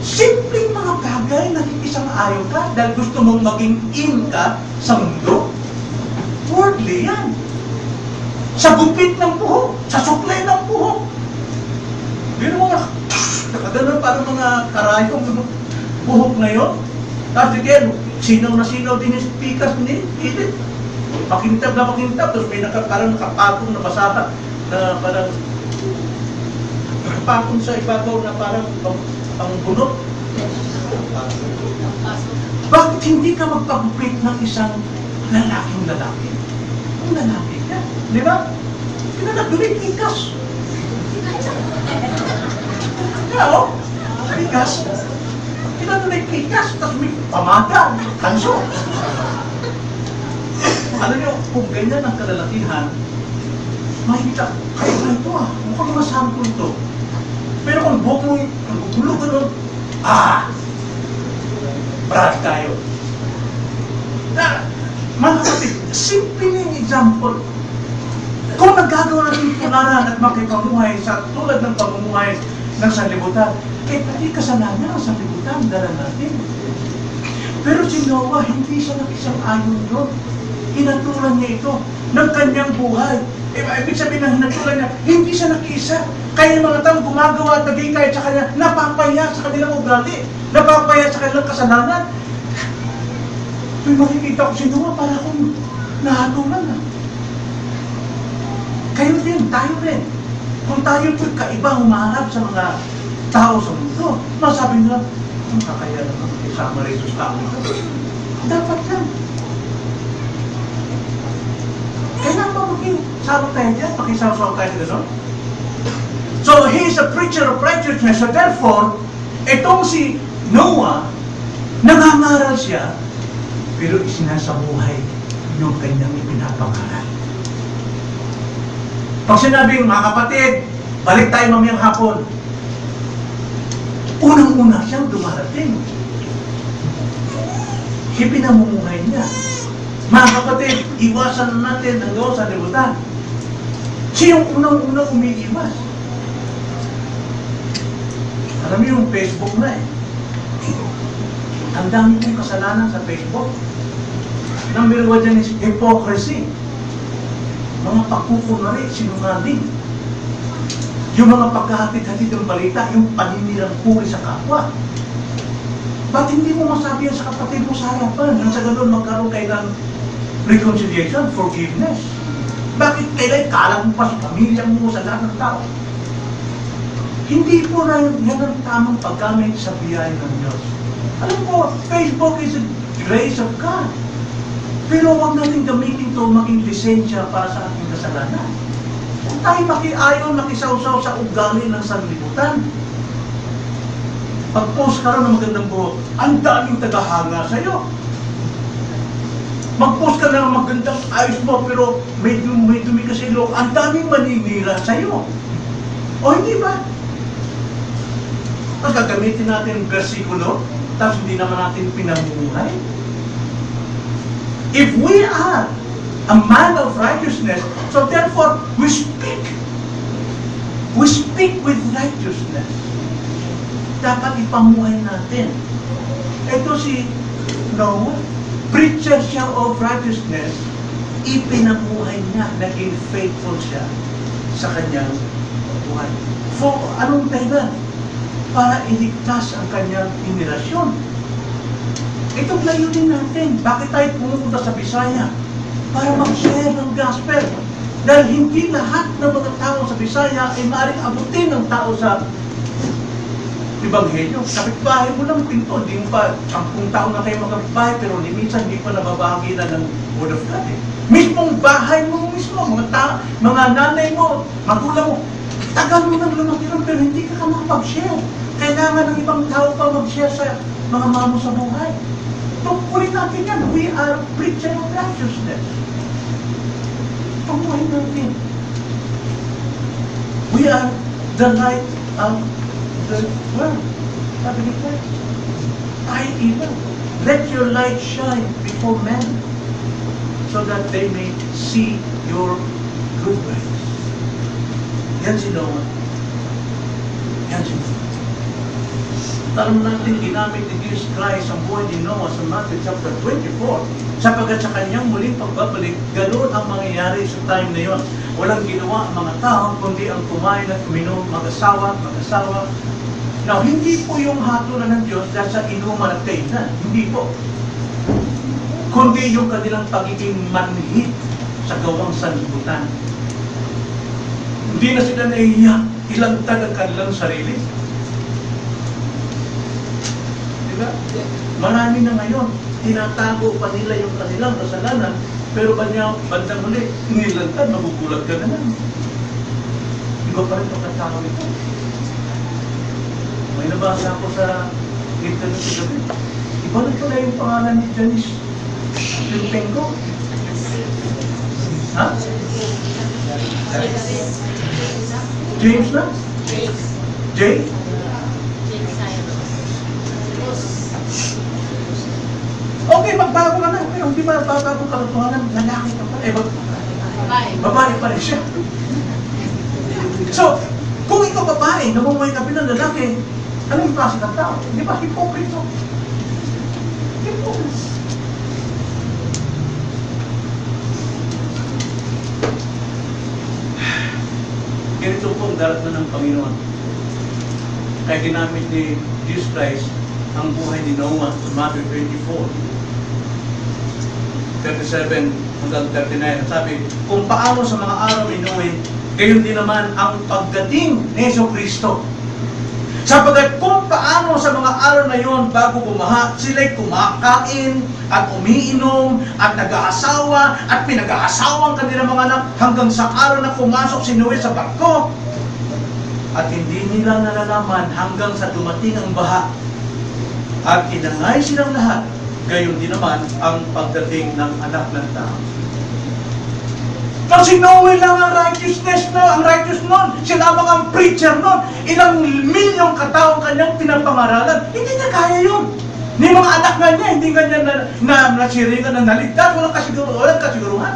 simpleng mga bagay na nakikisang-ayon ka dahil gusto mong maging in ka sa mundo? Worldly yan. Sa gupit ng buhok, sa suklay ng buhok. Yun mga nakaganon parang mga karayong buhok na yun. Tapos again, sinaw na sinaw din yung pikas ni Edith. Makintab na makintab, tapos may parang nakapatong na basahan na parang nakapatong sa ibabaw na parang ang bunot. Bakit hindi ka magpagupit ng isang lalaking lalaki? Ang lalaki ka, di ba? Pinanagdulit pikas. Kaya o, pikas. Pinanagdulit pikas, tapos may pamata, kanso. Alam niyo, kung ganyan ang kalalakihan, makikita, kaya ba ito mukhang masample ito. Pero kung buhok mo, nagugulog ka nun, brad tayo. Mga kapatid, simple na yung example. Kung nagagawa natin tularan at makipamuhay sa tulad ng pamumuhay ng sanlibutan, pati kasalanan ang sanlibutan, dala natin. Pero si Noah, hindi siya nakisang-ayon doon. Hinatulan niya ito ng kanyang buhay. Ibig sabihin na hinatulan niya, hindi siya nakiisa. Kaya yung mga taong gumagawa at naging kahit sa kanya, napapaya sa kanilang ugali, napapaya sa kanilang kasalanan. May makikita ko si Noah para akong nahatulan na. Kayo din, tayo rin. Kung tayo po'y kaiba humaharap sa mga tao sa mundo, masabi nila, ang kakaya naman, isama rin sa tao nito. Dapat yan. Kailangan ba maging-sarap tayo dyan? Pakisarap tayo dito. So, he is a preacher of righteousness. So, therefore, itong si Noah, nangangaral siya, pero isinasabuhay yung kanyang ipinapangaral. Pag sinabing, mga kapatid, balik tayo mamayang hapon. Unang-una siyang dumarating. Ipinamumuhay niya. Mga kapatid, iwasan natin ang gawa sa libutan. Siya yung unang-unang umiiwas. Alam niyo yung Facebook na Ang dami kong kasalanan sa Facebook. Number 1 dyan is hypocrisy. Mga pagkukunwari, sinungaling. Yung mga pagkahatid-hatid ng balita, yung paninirang puri sa kapwa. Ba't hindi mo masabi yan sa kapatid mo sa harapan? Nang sa ganun magkaroon kayo ng reconciliation, forgiveness. Bakit kailan kalang mo pa sa pamilya mo, sa lahat ng tao? Hindi po na yan ang tamang paggamit sa biyaya ng Diyos. Alam po, Facebook is a grace of God. Pero huwag natin gamitin ito maging lisensya para sa ating kasalanan. Kung tayo makiayon, makisawsaw sa ugali ng sanlibutan, pag-post ka rin ng magandang buhok, ang daming tagahanga sa'yo. Mag-post ka na ng magandang ayos mo, pero may dumi ka sa ilong, ang daming maninira sa'yo. O hindi ba? Tapos gagamitin natin versikulo, tapos hindi naman natin pinamuhay. If we are a man of righteousness, so therefore, we speak with righteousness. Dapat ipamuhay natin. Ito si Noah, preacher siya of righteousness, ipinamuhay niya, naging faithful siya sa kanyang buhay. For anong dahilan? Para iligtas ang kanyang henerasyon. Itong layunin natin. Bakit tayo pumunta sa Bisaya? Para mag-share ng gospel. Dahil hindi lahat ng mga tao sa Bisaya ay maaaring abutin ng tao sa Ebanghelyo. Kapitbahay mo lang pinto, hindi mo pa 10 taon na kayo magkapitbahay, pero minsan hindi pa nababahagi na ng Word of God. Mismong bahay mo mismo, mga nanay mo, magulang mo, tagal mo nang lumaki ron, pero hindi ka makapag-share. Kailangan ng ibang tao pa mag-share sa mga mamo sa buhay. Tungkulin natin yan. We are preacher of righteousness. Tungkulin natin. We are the light of the world. Sabi ni Christ. Ay, ilaw. Let your light shine before men so that they may see your good works. Yan si Noah. Yan si Noah. Alam natin, ginamit ni Jesus Christ ang buhay ni Noah sa Matthew chapter 24. Sapagkat sa kanyang muling pagbabalik, ganoon ang mangyayari sa time na yon. Walang ginawa ang mga tao, kundi ang kumain at uminom, mag-asawa. Now, hindi po yung hatulan ng Diyos dahil sa inuman at kainan. Hindi po. Kundi yung kanilang pagiging manhid sa gawang sanlibutan. Hindi na sila naiiyak, ilantad ang kanilang sarili. Diba? Marami na ngayon, tinatago pa nila yung kanilang kasalanan, pero bandang huli, nilantad, magugulat ka naman. Iba pa rin pagkatao ito. May nabasa ako sa internet sa gabi. Iba na pala yung pangalan ni Janice Pilpenko. Ha? James na? Jay? Okay, magbago ka na. Pero hindi ba magbago kalatuhanan? Lalaki ka pa. Babae pa rin siya. So, kung ikaw babae, namumuhay ka bilang lalaki, anong klase ng tao? Hindi ba? Hipokrito. Hipokrito. Ganito pong darat na ng Panginoon. Kaya ginamit ni Jesus Christ ang buhay ni Noah sa Matthew 24, 37 hanggang 39. Sabi, kung paano sa mga araw ni Noe, gayon din naman ang pagdating ni Jesucristo. Sapagkat kung paano sa mga araw na yon bago bumaha, sila'y kumakain at umiinom at nag-aasawa at pinag-aasawa ang kanilang mga anak hanggang sa araw na pumasok si Noe sa barko. At hindi nila nalalaman hanggang sa dumating ang baha. At inangay silang lahat, gayon din naman ang pagdating ng anak ng tao. Kasi Noe lang ang righteousness na, ang righteous nun. Siya lamang ang preacher nun. Ilang milyong katao kanyang pinapangaralan. Hindi niya kaya yun. Ni mga anak nga niya, hindi nga niya nasiringan na naligtas. Walang kasiguruhan.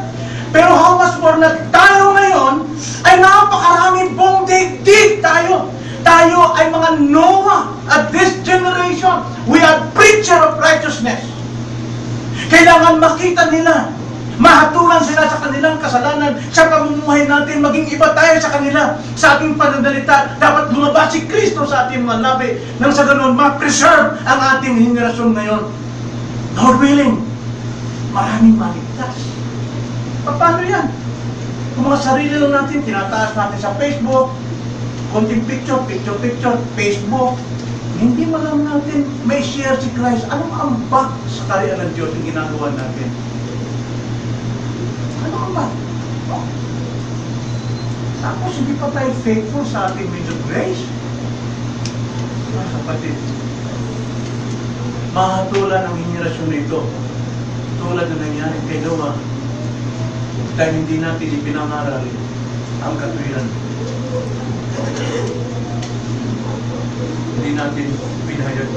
Pero how much more na tayo ngayon ay napakarami buong daigdig tayo. Tayo ay mga Noah at this generation. We are preacher of righteousness. Kailangan makita nila Mahatulan sila sa kanilang kasalanan, sa pamumuhay natin, maging iba tayo sa kanila. Sa ating pananalita, dapat lumabas si Kristo sa ating mga labi, nang sa ganun, ma-preserve ang ating henerasyon ngayon. Lord willing, maraming maligtas. Paano yan? Kung mga sarili lang natin, tinataas natin sa Facebook, konting picture, Facebook, hindi malam natin may share si Christ. Anong ambag sa kaharian ng Diyos yung ginagawa natin? Anong ambag? Oh. Tapos hindi pa tayo faithful sa ating means of grace. Mga kapatid, mahatulan ang henerasyon nito. Tulad na nangyari kay Noah, dahil hindi natin ipinangaral ang katwiran. Hindi natin pinahayag.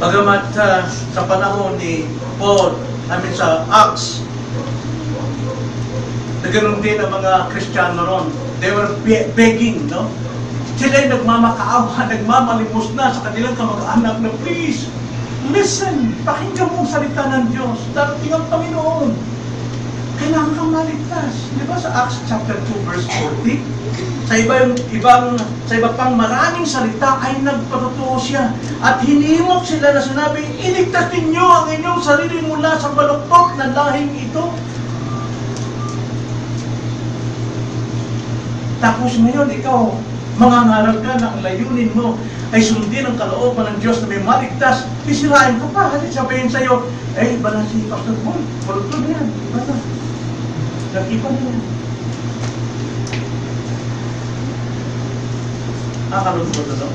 Bagamat sa panahon ni Paul, sa Acts, na ganoon din ang mga Kristiyano ron. They were begging, no? Sila'y nagmamakaawa, nagmamalimos na sa kanilang kamag-anak na, please, listen, pakinggan mo ang salita ng Diyos. Darating ang Panginoon. Kailangan kang maligtas. Di ba sa Acts chapter 2 verse 40? Sa iba pang maraming salita ay nagpatotoo siya. At hinimok sila na sinabi, iligtas ninyo ang inyong sarili mula sa baluktot na lahing ito. Tapos ngayon, ikaw, mangangarap ka na ang layunin mo ay sundin ang kalooban ng Diyos na may maligtas. Isirain ko pa. Kasi sabihin sa'yo, iba na si Pastor Paul. Baluktot na yan. Iba na. Nag-iba na yan. Nakalungkot ito.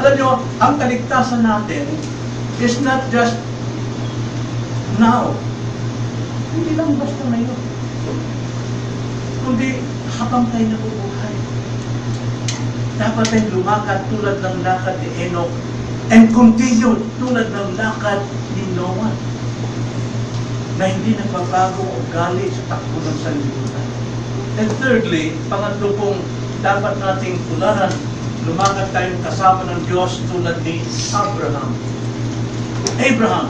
Alam nyo, ang kaligtasan natin is not just now. Hindi lang basta ngayon. Kundi habang tayo nabubuhay. Dapat tayong lumakad tulad ng lakad ni Enoch and continue tulad ng lakad ni Noah na hindi nagbabago o gali sa takbo ng sanlibutan. And thirdly, pangatlo pong dapat nating tularan, lumakad tayong kasama ng Diyos tulad ni Abraham. Abraham.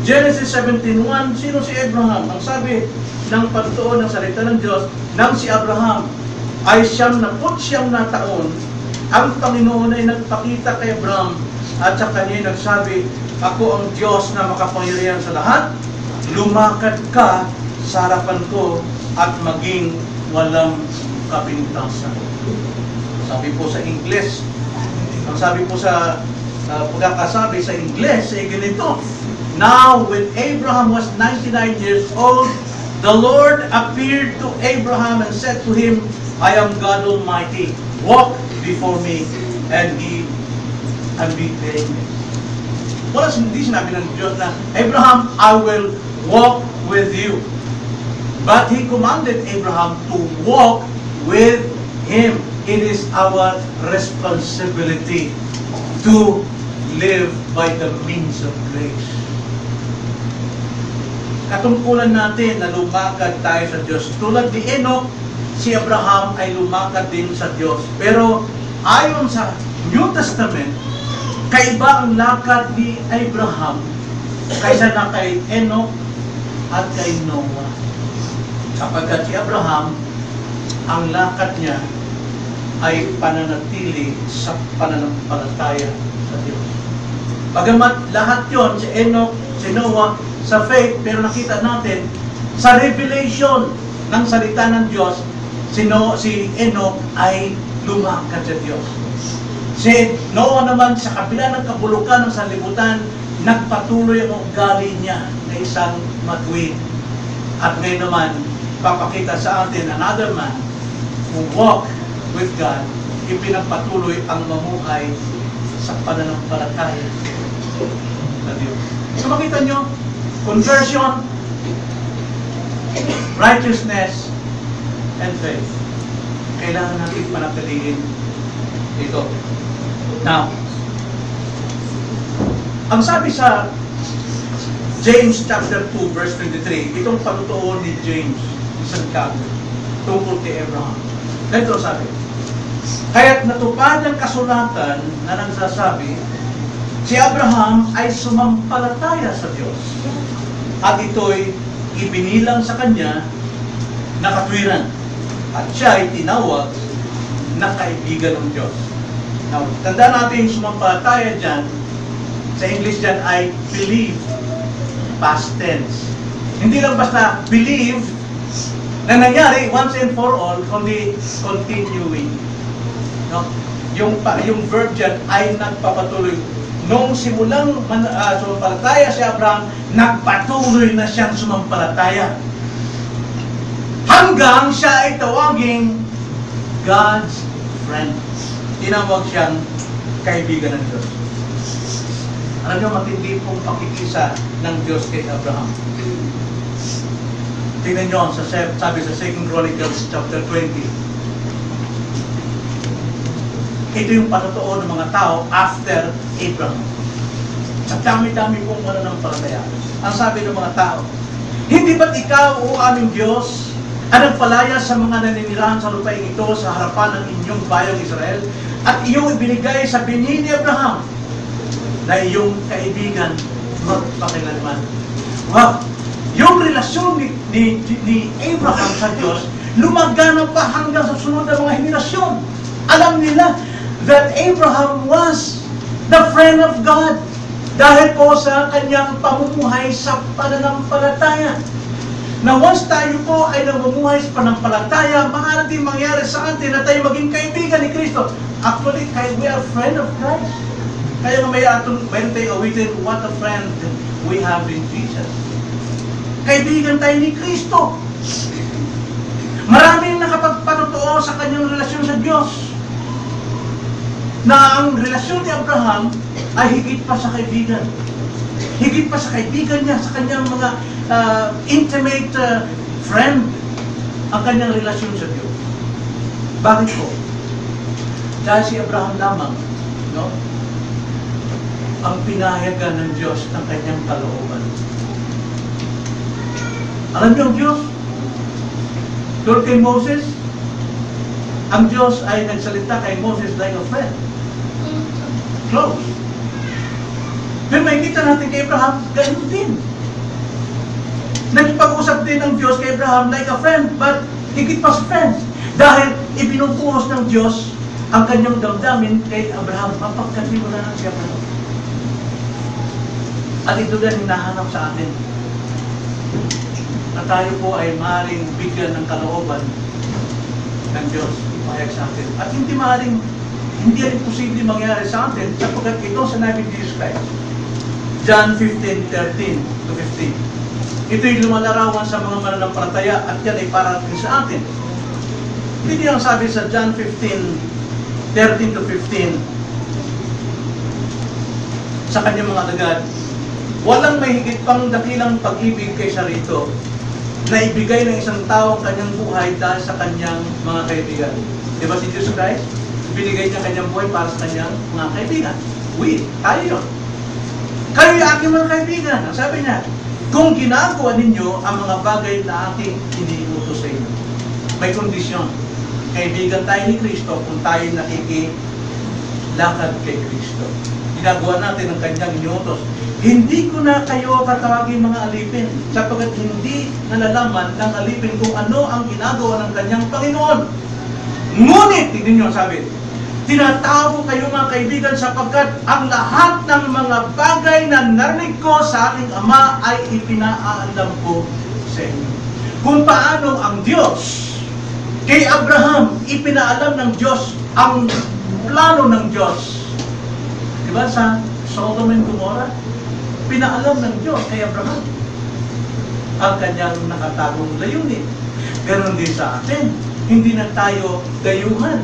Genesis 17:1, sino si Abraham? Ang sabi ng pagtuon ng salita ng Diyos, nang si Abraham ay 99 na taon, ang Panginoon ay nagpakita kay Abraham at sa kanya nagsabi, ako ang Diyos na makapangyarihan sa lahat, lumakad ka sa harapan ko at maging walang kapintasan. Sabi po sa Ingles, ang sabi po sa pagkakasabi sa Ingles ay ganito, now when Abraham was 99 years old, the Lord appeared to Abraham and said to him, I am God Almighty, walk before me and be blameless. Wala hindi sinabi ng Diyos na, Abraham, I will walk with you. But He commanded Abraham to walk with Him. It is our responsibility to live by the means of grace. Katungkulan natin na lumakad tayo sa Diyos. Tulad ni Enoch, si Abraham ay lumakad din sa Diyos. Pero ayon sa New Testament, kaiba ang lakad ni Abraham kaysa na kay Enoch at kay Noah. Sapagkat si Abraham, ang lakad niya ay pananatili sa pananampalataya sa Diyos. Bagamat lahat yon, si Enoch, si Noah, sa faith, pero nakita natin, sa revelation ng salita ng Diyos, si Enoch ay lumakad sa Diyos. Si Noah naman, sa kabila ng kabulukan ng sanlibutan, nagpatuloy ang ugali niya na isang matuwid. At ngayon naman, papakita sa atin another man who walk with God, ipinagpatuloy ang mamuhay sa pananampalataya sa Diyos. So makita nyo, conversion, righteousness, and faith. Kailangan natin panatilihin ito. Now, ang sabi sa James chapter 2 verse 23, itong patutuon ni James, isang chapter, tungkol kay Abraham. Ito sabi, kaya't natupad ang kasulatan na nagsasabi, Si Abraham ay sumampalataya sa Diyos. At ito'y ibinilang sa kanya na katwiran. At siya ay tinawag na kaibigan ng Diyos. Now, tandaan natin yung sumampalataya dyan, sa English dyan ay believe, past tense. Hindi lang basta believe na nangyari once and for all, kundi continuing. No? Yung verb dyan ay nagpapatuloy. Nung simulang sumampalataya si Abraham, nagpatuloy na siyang sumampalataya. Hanggang siya ay tawaging God's friend. Tinawag siyang kaibigan ng Diyos. Alam niyo, matindi pong pakikisa ng Diyos kay Abraham. Tingnan niyo, sabi sa 2 Chronicles chapter 20. Ito yung panotoo ng mga tao after Abraham. Sa dami-dami pong mananampalataya. Ang sabi ng mga tao, hindi ba't ikaw, o aming Diyos, ang nagpalaya sa mga naninirahan sa lupaing ito sa harapan ng inyong bayang Israel at iyong ibinigay sa binhi ni Abraham na iyong kaibigan magpakilanman. Wow! Yung relasyon ni Abraham sa Diyos lumagana pa hanggang sa sunod na mga henerasyon. Alam nila that Abraham was the friend of God dahil po sa kanyang pamumuhay sa pananampalataya. Na once tayo po ay namumuhay sa pananampalataya, maaari din mangyari sa atin na tayo maging kaibigan ni Kristo. Actually, we are friend of Christ. Kaya mayroon tayo awitin, what a friend we have in Jesus. Kaibigan tayo ni Kristo. Maraming nakapagpatotoo sa kanyang relasyon sa Diyos. Na ang relasyon ni Abraham ay higit pa sa kaibigan. Higit pa sa kaibigan niya, sa kanyang mga intimate friend, ang kanyang relasyon sa Diyos. Bakit po? Dahil si Abraham lamang, no? Ang pinahayagan ng Diyos ng kanyang kalooban. Alam niyo ang Diyos? Lord kay Moses, ang Diyos ay nagsalita kay Moses like a friend. Close. Pero may kita natin kay Abraham, ganun din. Nagpag-usap din ng Diyos kay Abraham like a friend, but higit pa sa friends. Dahil ipinupuhos ng Diyos ang kanyang damdamin kay Abraham. Mapagkatiwala na si Abraham. At ito din hinahanap sa atin. Na tayo po ay maaaring bigyan ng kalooban ng Diyos ipahayag sa atin. At hindi rin posible mangyari sa atin sapagkat ito sa nabi ni Jesus Christ. John 15:13 to 15. Ito'y lumalarawan sa mga mananampalataya at yan ay para sa atin. Hindi ang sabi sa John 15:13 to 15 sa kanyang mga tagad, walang may higit pang dakilang pag-ibig kaysa rito na ibigay ng isang tao ang kanyang buhay dahil sa kanyang mga kaibigan. Di ba si Jesus Christ? Binigay niya kanyang buhay para sa kanyang mga kaibigan. Tayo yun. Kayo yung aking mga kaibigan. Ang sabi niya, kung ginagawa ninyo ang mga bagay na aking iniutos sa inyo. May kondisyon. Kaibigan tayo ni Kristo kung tayo nakikilakad kay Kristo. Ginagawa natin ang kanyang iniutos. Hindi ko na kayo katawagin mga alipin sapagkat hindi nalalaman ng alipin kung ano ang ginagawa ng kanyang Panginoon. Ngunit, tignan nyo ang sabi, tinatawag kayo mga kaibigan sapagkat ang lahat ng mga bagay na narinig ko sa aking Ama ay ipinaalam ko sa inyo. Kung paano ang Diyos kay Abraham, ipinaalam ng Diyos ang plano ng Diyos. Diba sa Sodom and Gomorrah? Pinaalam ng Diyos kay Abraham ang kanyang nakatagong layunin. Ganon din sa atin. Hindi na tayo dayuhan,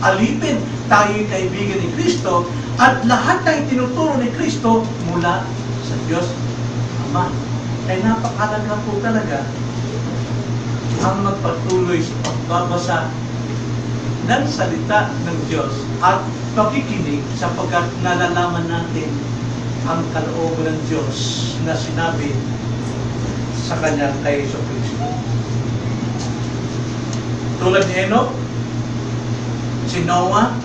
alipin. Tayo'y kaibigan ni Kristo at lahat na itinuturo ni Kristo mula sa Diyos Ama. Kaya napakalaga po talaga ang magpatuloy sa pagbabasa ng salita ng Diyos at pakikinig sapagkat nalalaman natin ang kalooban ng Diyos na sinabi sa kanyang kay Hesus Kristo. Tulad ni Enoch, si Noah,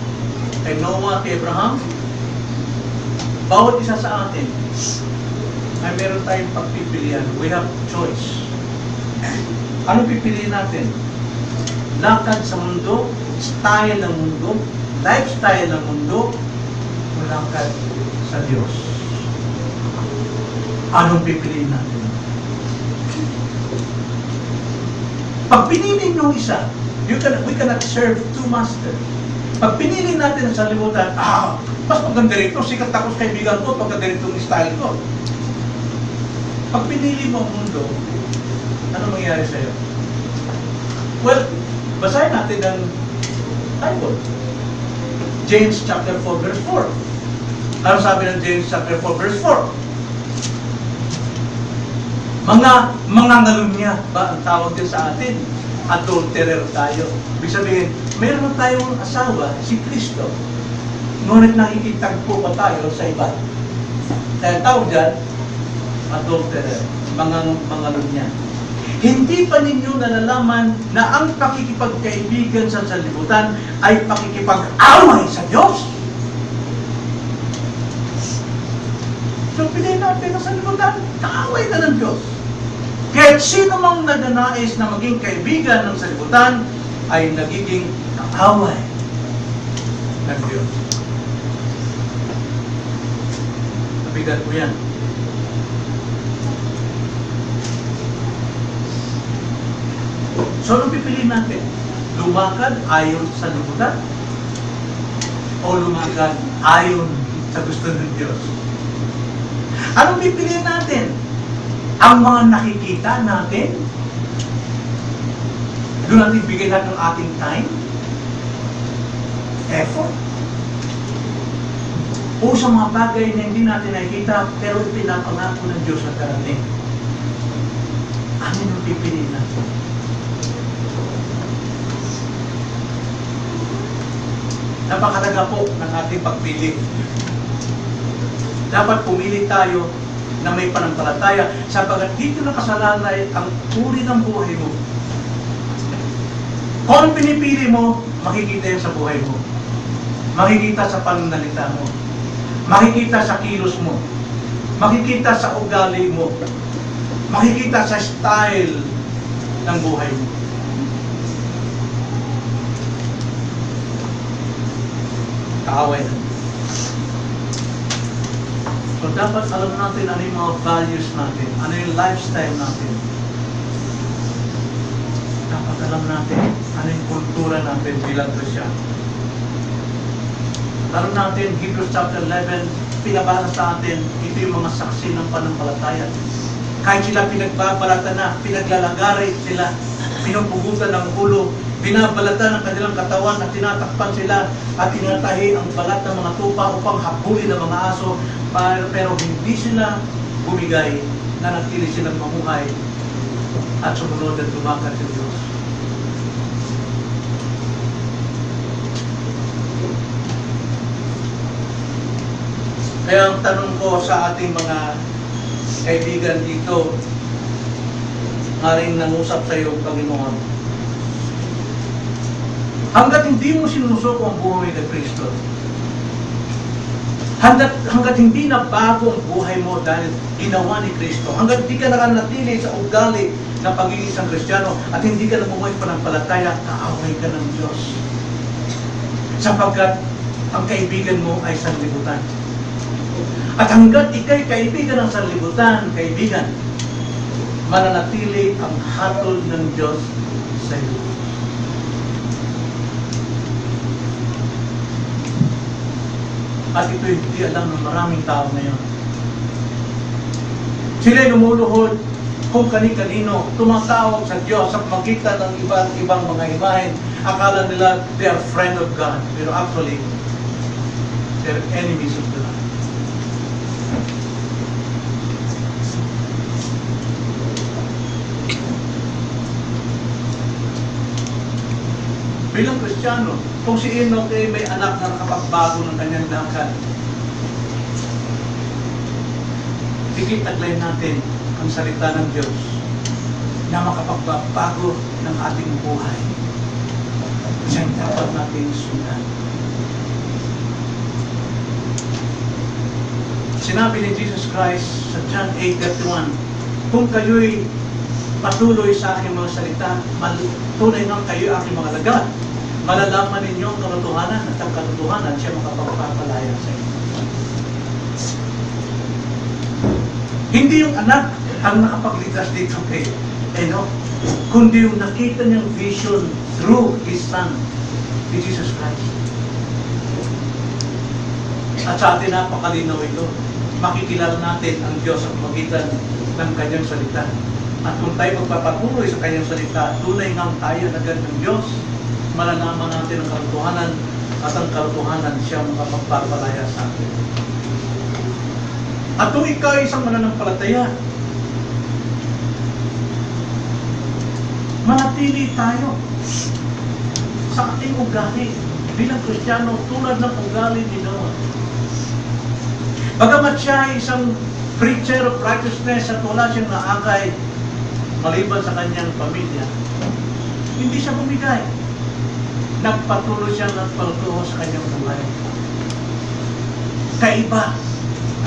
kay Noah, kay Abraham, bawat isa sa atin ay meron tayong pagpipilian. We have choice. Anong pipiliin natin? Lakad sa mundo, style ng mundo, lifestyle ng mundo, o lakad sa Diyos? Anong pipiliin natin? Pag pinili nyo isa, we cannot serve two masters. Pag pinili natin ang sanlibutan, mas maganda rito, sikat ako sa kaibigan ko, maganda rito ang style ko. Pag pinili mo ang mundo, ano mangyayari sa'yo? Well, basahin natin ang Bible. James chapter 4 verse 4. Ano sabi ng James chapter 4 verse 4? Mga ngalunya ba ang tawag din sa atin? Adulterer tayo. Ibig sabihin, meron tayong asawa, si Kristo. Ngunit nakikitagpo pa tayo sa iba. Kaya tawag dyan, adulterer, mga ngalunya. Hindi pa ninyo nalalaman na ang pakikipagkaibigan sa sanlibutan ay pakikipag-away sa Diyos. So, piliin natin ang sanlibutan, kaaway na ng Diyos. Kaya sino mang nagnanais na maging kaibigan ng sanlibutan ay nagiging kaaway ng Diyos. Nabigat ko yan. So, anong pipiliin natin? Lumakad ayon sa sanlibutan? O lumakad ayon sa gusto ng Diyos? Anong pipiliin natin? Ang mga nakikita natin? Doon natin bigay natin ng ating time? Effort? O sa mga bagay na hindi natin nakikita pero pinapangako ng Diyos na darating? Ano yung pipiliin natin? Napakalaga po ng ating pagpili. Dapat pumili tayo na may pananampalataya sapagkat dito nakasalalay ang uri ng buhay mo. Kung pinipili mo, makikita yan sa buhay mo. Makikita sa pananalita mo. Makikita sa kilos mo. Makikita sa ugali mo. Makikita sa style ng buhay mo. Kaaway na. So dapat alam natin ano yung mga values natin, ano yung lifestyle natin. Dapat alam natin ano yung kultura natin bilang Kristiyan. Alam natin, Hebrews chapter 11, pinabasa sa atin, ito yung mga saksi ng pananampalataya. Kahit sila pinagbabalatan na, pinaglalagari sila, pinupugutan ng ulo, binabalatan ng kanilang katawan at tinatakpan sila at tinatahi ang balat ng mga tupa upang habulin ng mga aso, pero hindi sila bumigay na nagtili silang mamuhay at sumunod at lumakad sa Diyos. Kaya ang tanong ko sa ating mga kaibigan dito, maring nangusap sa iyo, Panginoon, hanggat hindi mo sinusuko ang buhay ng Kristo, hanggat hindi na bago ang buhay mo dahil ginawa ni Kristo, hanggat hindi ka nakanatili sa ugali ng pagiging isang Kristiyano at hindi ka namumuhay pananampalataya, kaaway ka ng Diyos. Sapagkat ang kaibigan mo ay sanlibutan. At hanggat ikay kaibigan ng sanlibutan, kaibigan, mananatili ang hatol ng Diyos sa iyo. At ito hindi alam ng maraming tao ngayon. Sila'y lumuluhod kung kani-kanino, tumatawag sa Diyos sa pamagitan ng ibang mga imahen. Akala nila they are friend of God, pero actually, they're enemies of God. Bilang Kristiyano, kung si Enoch ay may anak na nakapagbago ng kanyang lakad, higit taglay natin ang salita ng Diyos na makapagbago ng ating buhay. Kasi dapat natin sundan. Sinabi ni Jesus Christ sa John 8:31, kung kayo'y patuloy sa aking mga salita, tunay nga kayo aking mga alagad. Malalaman ninyo ang katotohanan at ang katotohanan siya makapagpapalaya sa inyo. Hindi yung anak ang nakapagligtas dito kay Enoch, kundi yung nakita niyang vision through His Son, ni Jesus Christ. At sa atin napakalinaw ito. Makikilala natin ang Diyos sa pamagitan ng Kanyang salita. At kung tayo magpapatuloy sa Kanyang salita, tunay nga tayo na ganang Diyos, malalaman natin ang katotohanan at ang katotohanan siya makapagpapalaya sa atin. At kung ikaw ay isang mananampalataya, manatili tayo sa ating ugali bilang Kristiyano tulad ng ugali ni Noah. Bagamat siya ay isang preacher of righteousness at wala siyang naakay maliban sa kanyang pamilya, hindi siya bumigay. Nagpatuloy siya ng pagtuho sa kanyang buhay. Kaiba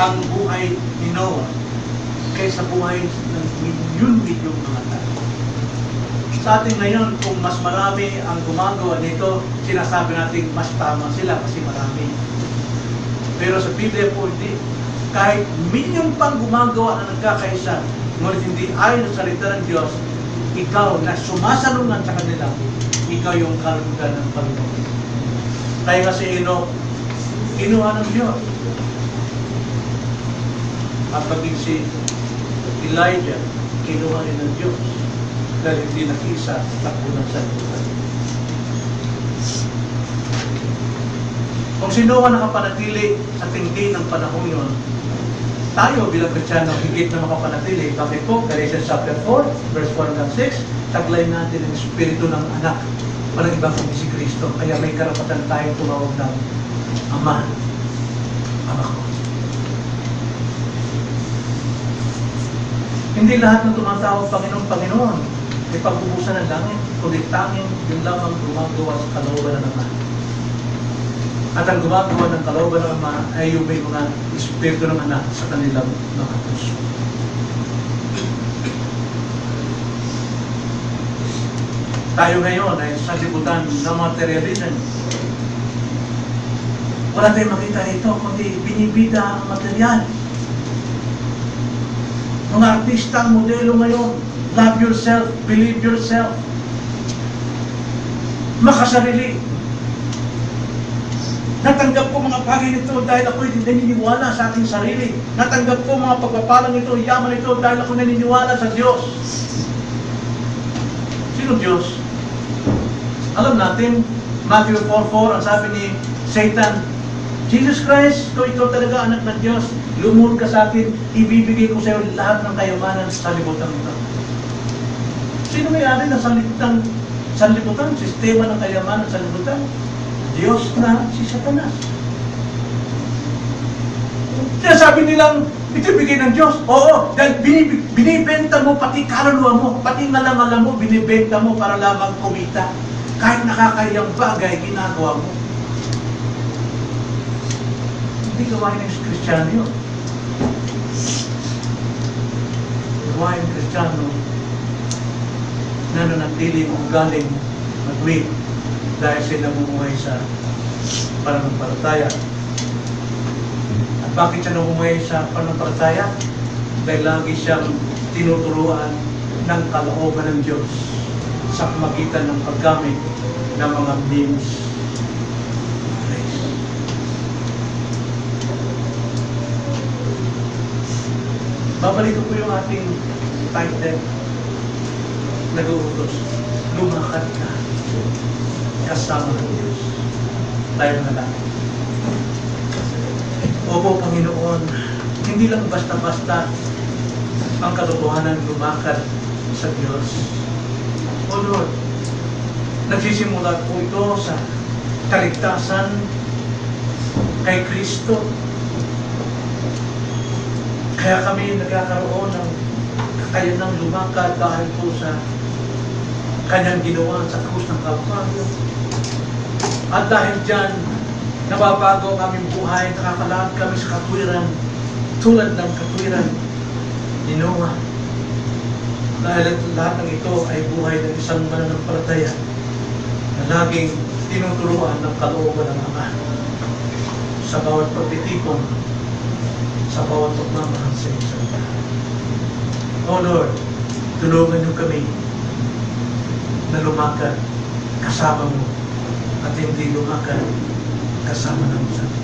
ang buhay ni Noah kaysa buhay ng milyon-milyong mga tao. Sa atin ngayon, kung mas marami ang gumagawa nito, sinasabi natin mas tama sila kasi marami. Pero sa Biblia po hindi. Kahit milyong pang gumagawa na nagkakaisa, ngunit hindi ayon sa salita ng Diyos, ikaw na sumasalungan sa kanila, ikaw yung kalugdan ng Panginoon. Kaya nga si Enoch, kinuha ng Diyos. At paging si Elijah, kinuha rin ng Diyos. Dahil hindi nakisa, tapunan sa lugar. Kung si Noah nakapanatili sa tingin ng panahon yun, tayo bilang Kristiyano higit na makapanatili. Bakit po? Galatians chapter 4, verse 4-6, taglay natin ang Espiritu ng anak. Walang ibang kundi si Kristo. Kaya may karapatan tayong tumawag ng Ama. Ama ko. Hindi lahat ng tumatawag Panginoon, Panginoon ay pagbubusan ng langit, kundi tanging yung lamang gumagawa sa kalooban ng Ama. At ang gumagawa ng kalooban ng Ama ay yung may mga Espiritu ng anak sa kanilang mga puso. Tayo ngayon ay sa libutan ng materialism. Wala tayong makita rito, kundi binibida ang material. Mga artista ang modelo ngayon, love yourself, believe yourself, makasarili. Natanggap ko mga bagay nito dahil ako'y naniniwala sa aking sarili. Natanggap ko mga pagpapalang ito, yaman ito dahil ako naniniwala sa Diyos. Sino Diyos? Alam natin, Matthew 4:4, ang sabi ni Satan, Jesus Christ, kung ikaw talaga anak ng Diyos, lumur ka sa akin, ibibigay ko sa iyo lahat ng kayamanan sa libutan ito. Sino may-ari ng sanlibutan, sistema ng kayamanan sa libutan? Diyos na si Satanas. Kaya sabi nilang, ito bigay ng Diyos. Oo, dahil binibenta mo pati kaluluwa mo, pati ngalangalan mo, binibenta mo para lamang kumita. Kahit nakakayang bagay, ginagawa mo. Hindi gawain ng Kristiyano yun. Gawain ng Kristiyano na nanatili kung galing mag-wait dahil sila namumuhay sa pananampalataya. At bakit siya namumuhay sa pananampalataya? Dahil lagi siyang tinuturuan ng kalooban ng Diyos sa pamagitan ng paggamit ng mga means. Babalik ko po yung ating title. Nag-uutos. Lumakad ka kasama ng Diyos. Tayo na lang. Opo, Panginoon, hindi lang basta-basta ang katotohanan lumakad sa Diyos. O Lord, nagsisimula po ito sa kaligtasan kay Kristo. Kaya kami nagkakaroon ng kakayanang lumakad dahil po sa kanyang ginawa sa krus ng Kalbaryo. At dahil dyan, nababago ang aming buhay, nakakalakad kami sa katwiran tulad ng katwiran ni Noah. Dahil lahat ng ito ay buhay ng isang mananampalataya na laging tinuturuan ng kalooban ng Ama sa bawat pagtitipon, sa bawat pagmamahal sa isa't isa. O Lord, tulungan niyo kami na lumakad kasama mo at hindi lumakad kasama ng isa.